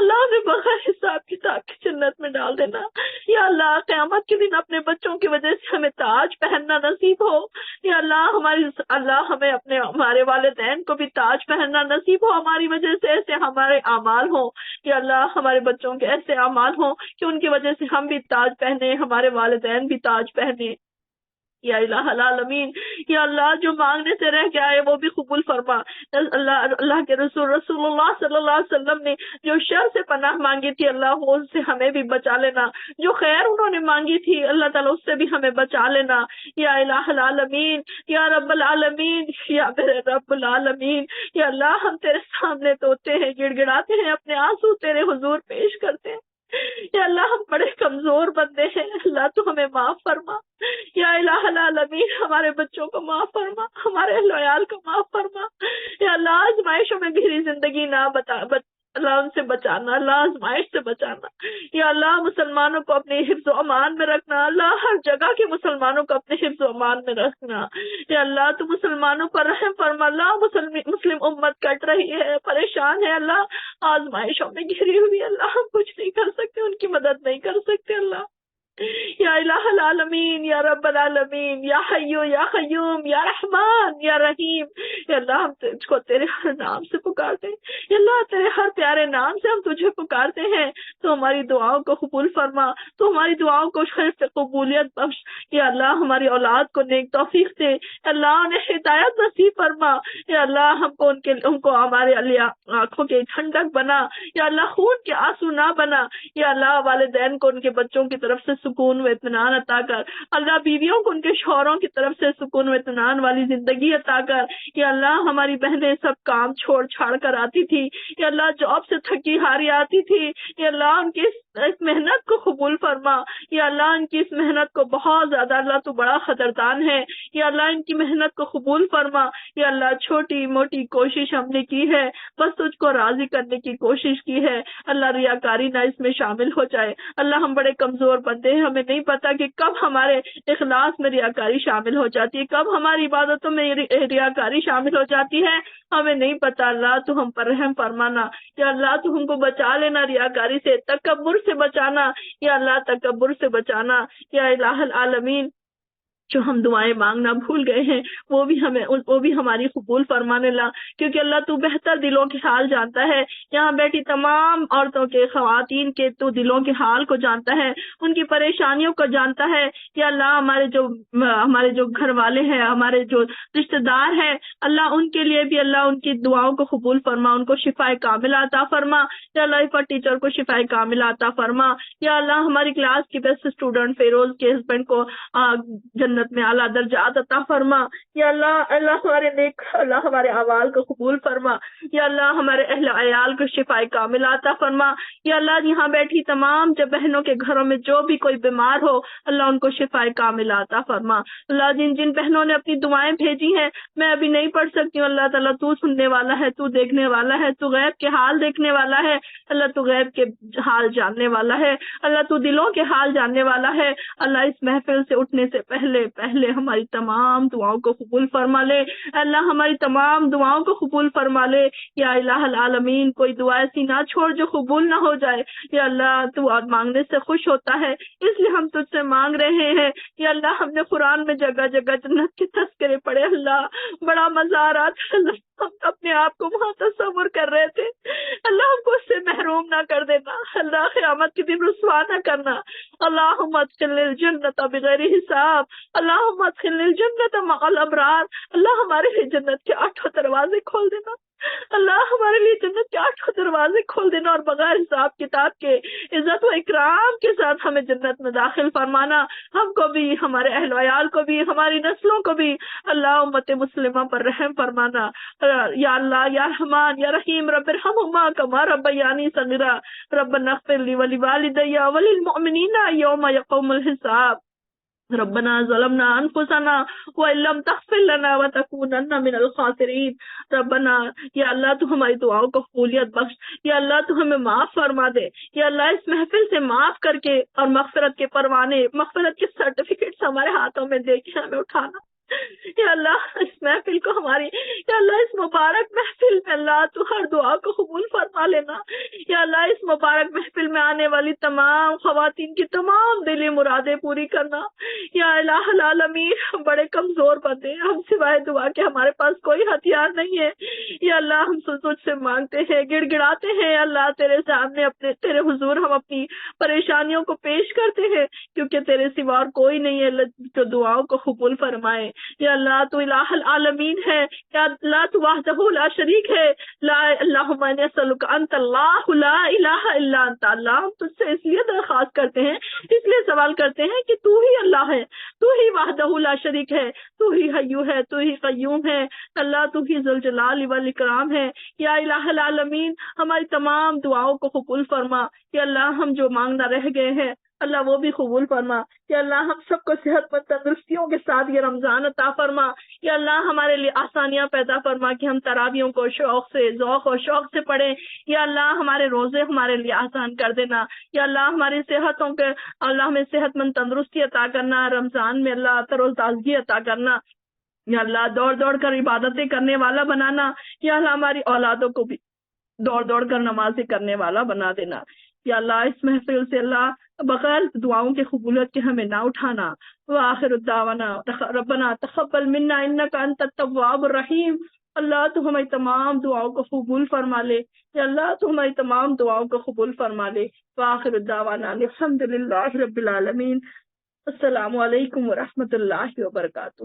اللہ نے بغیر حساب کتاب کی جنت میں ڈال دینا. یا اللہ قیامت کے دن اپنے بچوں کی وجہ سے ہمیں تاج پہننا نصیب ہو. یا اللہ ہمیں ہمارے والدین کو بھی تاج پہننا نصیب ہو ہماری وجہ سے، ایسے ہمارے اعمال ہوں. یا اللہ ہمارے بچوں کے ایسے اعمال ہوں کہ ان کی وجہ سے ہم بھی تاج پہنے، ہمارے والدین بھی تاج پہنے. یا الہ العالمین. یا اللہ جو مانگنے سے رہ گیا ہے وہ بھی قبول فرما. اللہ کے رسول اللہ صلی اللہ علیہ وسلم نے جو شر سے پناہ مانگی تھی، اللہ وہ سے ہمیں بھی بچا لینا. جو خیر انہوں نے مانگی تھی اللہ تعالیٰ اس سے بھی ہمیں بچا لینا. یا الہ العالمین. یا رب العالمین. یا میرے رب العالمین. یا اللہ ہم تیرے سامنے توتے ہیں، گڑ گڑاتے ہیں، اپنے آنسو تیرے حضور پیش کرتے ہیں. یا اللہ ہم بڑے کمزور بندے ہیں، اللہ تو ہمیں معاف فرما. یا الہ العالمین ہمارے بچوں کو معاف فرما، ہمارے اہل و عیال کو معاف فرما. یا اللہ آزمائشوں میں گھری زندگی نہ اللہ ان سے بچانا، اللہ آزمائش سے بچانا. یا اللہ مسلمانوں کو اپنے حفظ و امان میں رکھنا، اللہ ہر جگہ کے مسلمانوں کو اپنے حفظ و امان میں رکھنا. یا اللہ تو مسلمانوں پر رحم فرما. اللہ مسلم امت کٹ رہی ہے، پریشان ہے، اللہ آزمائشوں میں گھری ہوئی، اللہ ہم کچھ نہیں کر سکتے، ان کی مدد نہیں کر سکتے. اللہ یا الہ العالمین. یا رب العالمین. یا حیو یا قیوم یا رحمان یا رحیم. یا اللہ ہم تجھ کو تیرے ہر نام سے پکارتے ہیں. یا اللہ تیرے ہر پیارے نام سے ہم تجھے پکارتے ہیں. تو ہماری دعاؤں کو قبول فرما، تو ہماری دعاؤں کو شرف قبولیت بخش. یا اللہ ہماری اولاد کو نیک توفیق دے. اللہ انہیں ہدایت نصیب فرما. یا اللہ ان کو ہمارے آنکھوں کے ٹھنڈک بنا. یا اللہ خون کے آنسو نہ بنا. یا اللہ والدین کو ان کے بچوں کی طرف سے سکون و اطمینان عطا کر. اللہ بیویوں کو ان کے شوہروں کی طرف سے سکون و اطمینان والی زندگی عطا کر. یا اللہ ہماری بہنیں سب کام چھوڑ چھاڑ کر آتی تھی، یا اللہ جاب سے تھکی ہاری آتی تھی، یا اللہ ان کی اس محنت کو قبول فرما. یا اللہ ان کی اس محنت کو بہت زیادہ، اللہ تو بڑا قدردان ہے. یا اللہ ان کی محنت کو قبول فرما. یا اللہ چھوٹی موٹی کوشش ہم نے کی ہے، بس تجھ کو راضی کرنے کی کوشش کی ہے. اللہ ریاکاری نہ اس میں شامل ہو جائے. اللہ ہم بڑے کمزور بندے ہیں، ہمیں نہیں پتا کہ کب ہمارے اخلاص میں ریاکاری شامل ہو جاتی ہے، کب ہماری عبادتوں میں ریاکاری شامل ہو جاتی ہے، ہمیں نہیں پتا. اللہ تو ہم پر رحم فرمانا. یا اللہ تو ہم کو بچا لینا ریاکاری سے، تکبر سے بچانا. یا اللہ تکبر سے بچانا. یا الہ العالمین جو ہم دعائیں مانگنا بھول گئے ہیں وہ بھی ہماری قبول فرمانے لا، کیونکہ اللہ تو بہتر دلوں کے حال جانتا ہے. یہاں بیٹھی تمام عورتوں کے، خواتین کے تو دلوں کے حال کو جانتا ہے، ان کی پریشانیوں کو جانتا ہے. یا اللہ ہمارے جو گھر والے ہیں، ہمارے جو رشتہ دار ہیں، اللہ ان کے لیے بھی اللہ ان کی دعاؤں کو قبول فرما، ان کو شفا کاملہ عطا فرما. یا اللہ عفت ٹیچر کو شفا کاملہ عطا فرما. یا اللہ ہماری کلاس کی بیسٹ اسٹوڈنٹ فیروز کے ہسبینڈ کو جنت جنت میں اعلیٰ درجات عطا فرما یا اللہ، اللہ ہمارے نیک، اللہ ہمارے اعمال کو قبول فرما یا اللہ، ہمارے اہل عیال کو شفائے کاملہ عطا فرما یا اللہ، یہاں بیٹھی تمام جب بہنوں کے گھروں میں جو بھی کوئی بیمار ہو اللہ ان کو شفائے کاملہ عطا فرما اللہ، جن جن بہنوں نے اپنی دعائیں بھیجی ہیں میں ابھی نہیں پڑھ سکتی ہوں، اللہ تعالیٰ تو سننے والا ہے، تو دیکھنے والا ہے، تو غیب کے حال دیکھنے والا ہے اللہ، تو غیب کے حال جاننے والا ہے اللہ، تو دلوں کے حال جاننے والا ہے اللہ، اس محفل سے اٹھنے سے پہلے پہلے ہماری تمام دعاؤں کو قبول فرما لے اللہ، ہماری تمام دعاؤں کو قبول فرما لے یا الہ العالمین، کوئی دعا ایسی نہ چھوڑ جو قبول نہ ہو جائے یا اللہ، تو مانگنے سے خوش ہوتا ہے اس لیے ہم تجھ سے مانگ رہے ہیں یا اللہ، ہم نے قرآن میں جگہ جگہ جنت کے تذکرے پڑھے اللہ، بڑا مزہ آ رہا تھا اللہ، ہم اپنے آپ کو وہاں تصور کر رہے تھے اللہ، ہم کو اس سے محروم نہ کر دینا اللہ، قیامت کے دن رسوا نہ کرنا اللہم ادخلنا الجنت بغیر حساب، اللہم ادخلنا الجنت مع الابرار، اللہ ہمارے لیے جنت کے 8 دروازے کھول دینا اللہ، ہمارے لیے جنت کے 8 دروازے کھول دینا اور بغیر حساب کتاب کے عزت و اکرام کے ساتھ ہمیں جنت میں داخل فرمانا، ہم کو بھی، ہمارے اہل وعیال کو بھی، ہماری نسلوں کو بھی اللہ، امت مسلمہ پر رحم فرمانا یا اللہ یا رحمان یا رحیم، رب ارحمہما کما ربیانی صغیرا، ربنا اغفر لی ولوالدی وللمؤمنین یوم یقوم الحساب، ربنا ظلمنا انفسنا وان لم تغفر لنا وتكونن من الخاسرین، ربنا یا اللہ تو ہماری دعاؤں کو قبولیت بخش یا اللہ، تو ہمیں معاف فرما دے یا اللہ، اس محفل سے معاف کر کے اور مغفرت کے پروانے، مغفرت کے سرٹیفکیٹس ہمارے ہاتھوں میں دے کے ہمیں اٹھانا یا اللہ، اس محفل کو ہماری یا اللہ، اس مبارک محفل میں اللہ تو ہر دعا کو قبول فرما لینا یا اللہ، اس مبارک محفل میں آنے والی تمام خواتین کی تمام دلی مرادیں پوری کرنا یا الہ العالمین، ہم بڑے کمزور بندے ہیں، ہم سوائے دعا کے ہمارے پاس کوئی ہتھیار نہیں ہے یا اللہ، ہم تجھ سے مانگتے ہیں، گڑ گڑاتے ہیں اللہ تیرے سامنے، اپنے تیرے حضور ہم اپنی پریشانیوں کو پیش کرتے ہیں کیونکہ تیرے سوا اور کوئی نہیں ہے جو دعاؤں کو قبول فرمائے یا اللہ، تو الہ العالمین ہے یا اللہ، تو وحدہ لا شریک ہے، لا اللہم انی اسألک انت اللہ لا الہ الا انت، اللہ ہم تجھ سے اس لیے درخواست کرتے ہیں، اس لیے سوال کرتے ہیں کہ تو ہی اللہ ہے، تو ہی وحدہ لا شریک ہے، تو ہی حی ہے، تو ہی قیوم ہے اللہ، تو ہی ذوالجلال والاکرام ہے یا الہ العالمین، ہماری تمام دعاؤں کو قبول فرما یا اللہ، ہم جو مانگنا رہ گئے ہیں اللہ وہ بھی قبول فرما یا اللہ، ہم سب کو صحت مند تندرستیوں کے ساتھ یہ رمضان عطا فرما یا اللہ، ہمارے لیے آسانیاں پیدا فرما کہ ہم تراویحوں کو شوق سے، ذوق اور شوق سے پڑھیں یا اللہ، ہمارے روزے ہمارے لیے آسان کر دینا یا اللہ، ہماری صحتوں کے اللہ ہمیں صحت مند تندرستی عطا کرنا، رمضان میں اللہ تر و تازگی عطا کرنا یا اللہ، دوڑ دوڑ کر عبادتیں کرنے والا بنانا یا اللہ، ہماری اولادوں کو بھی دوڑ دوڑ کر نمازیں کرنے والا بنا دینا یا اللہ، اس محفل سے اللہ بغیر دعاؤں کی قبولیت کے ہمیں نہ اٹھانا، وآخر الدعوانا ربنا تقبل منا انک انت التواب الرحیم، اللہ تو ہماری تمام دعاؤں کو قبول فرما لے یا اللہ، تو ہماری تمام دعاؤں کو قبول فرما لے، وآخر الدعوانا الحمدللہ رب العالمین، السلام علیکم ورحمۃ اللہ وبرکاتہ۔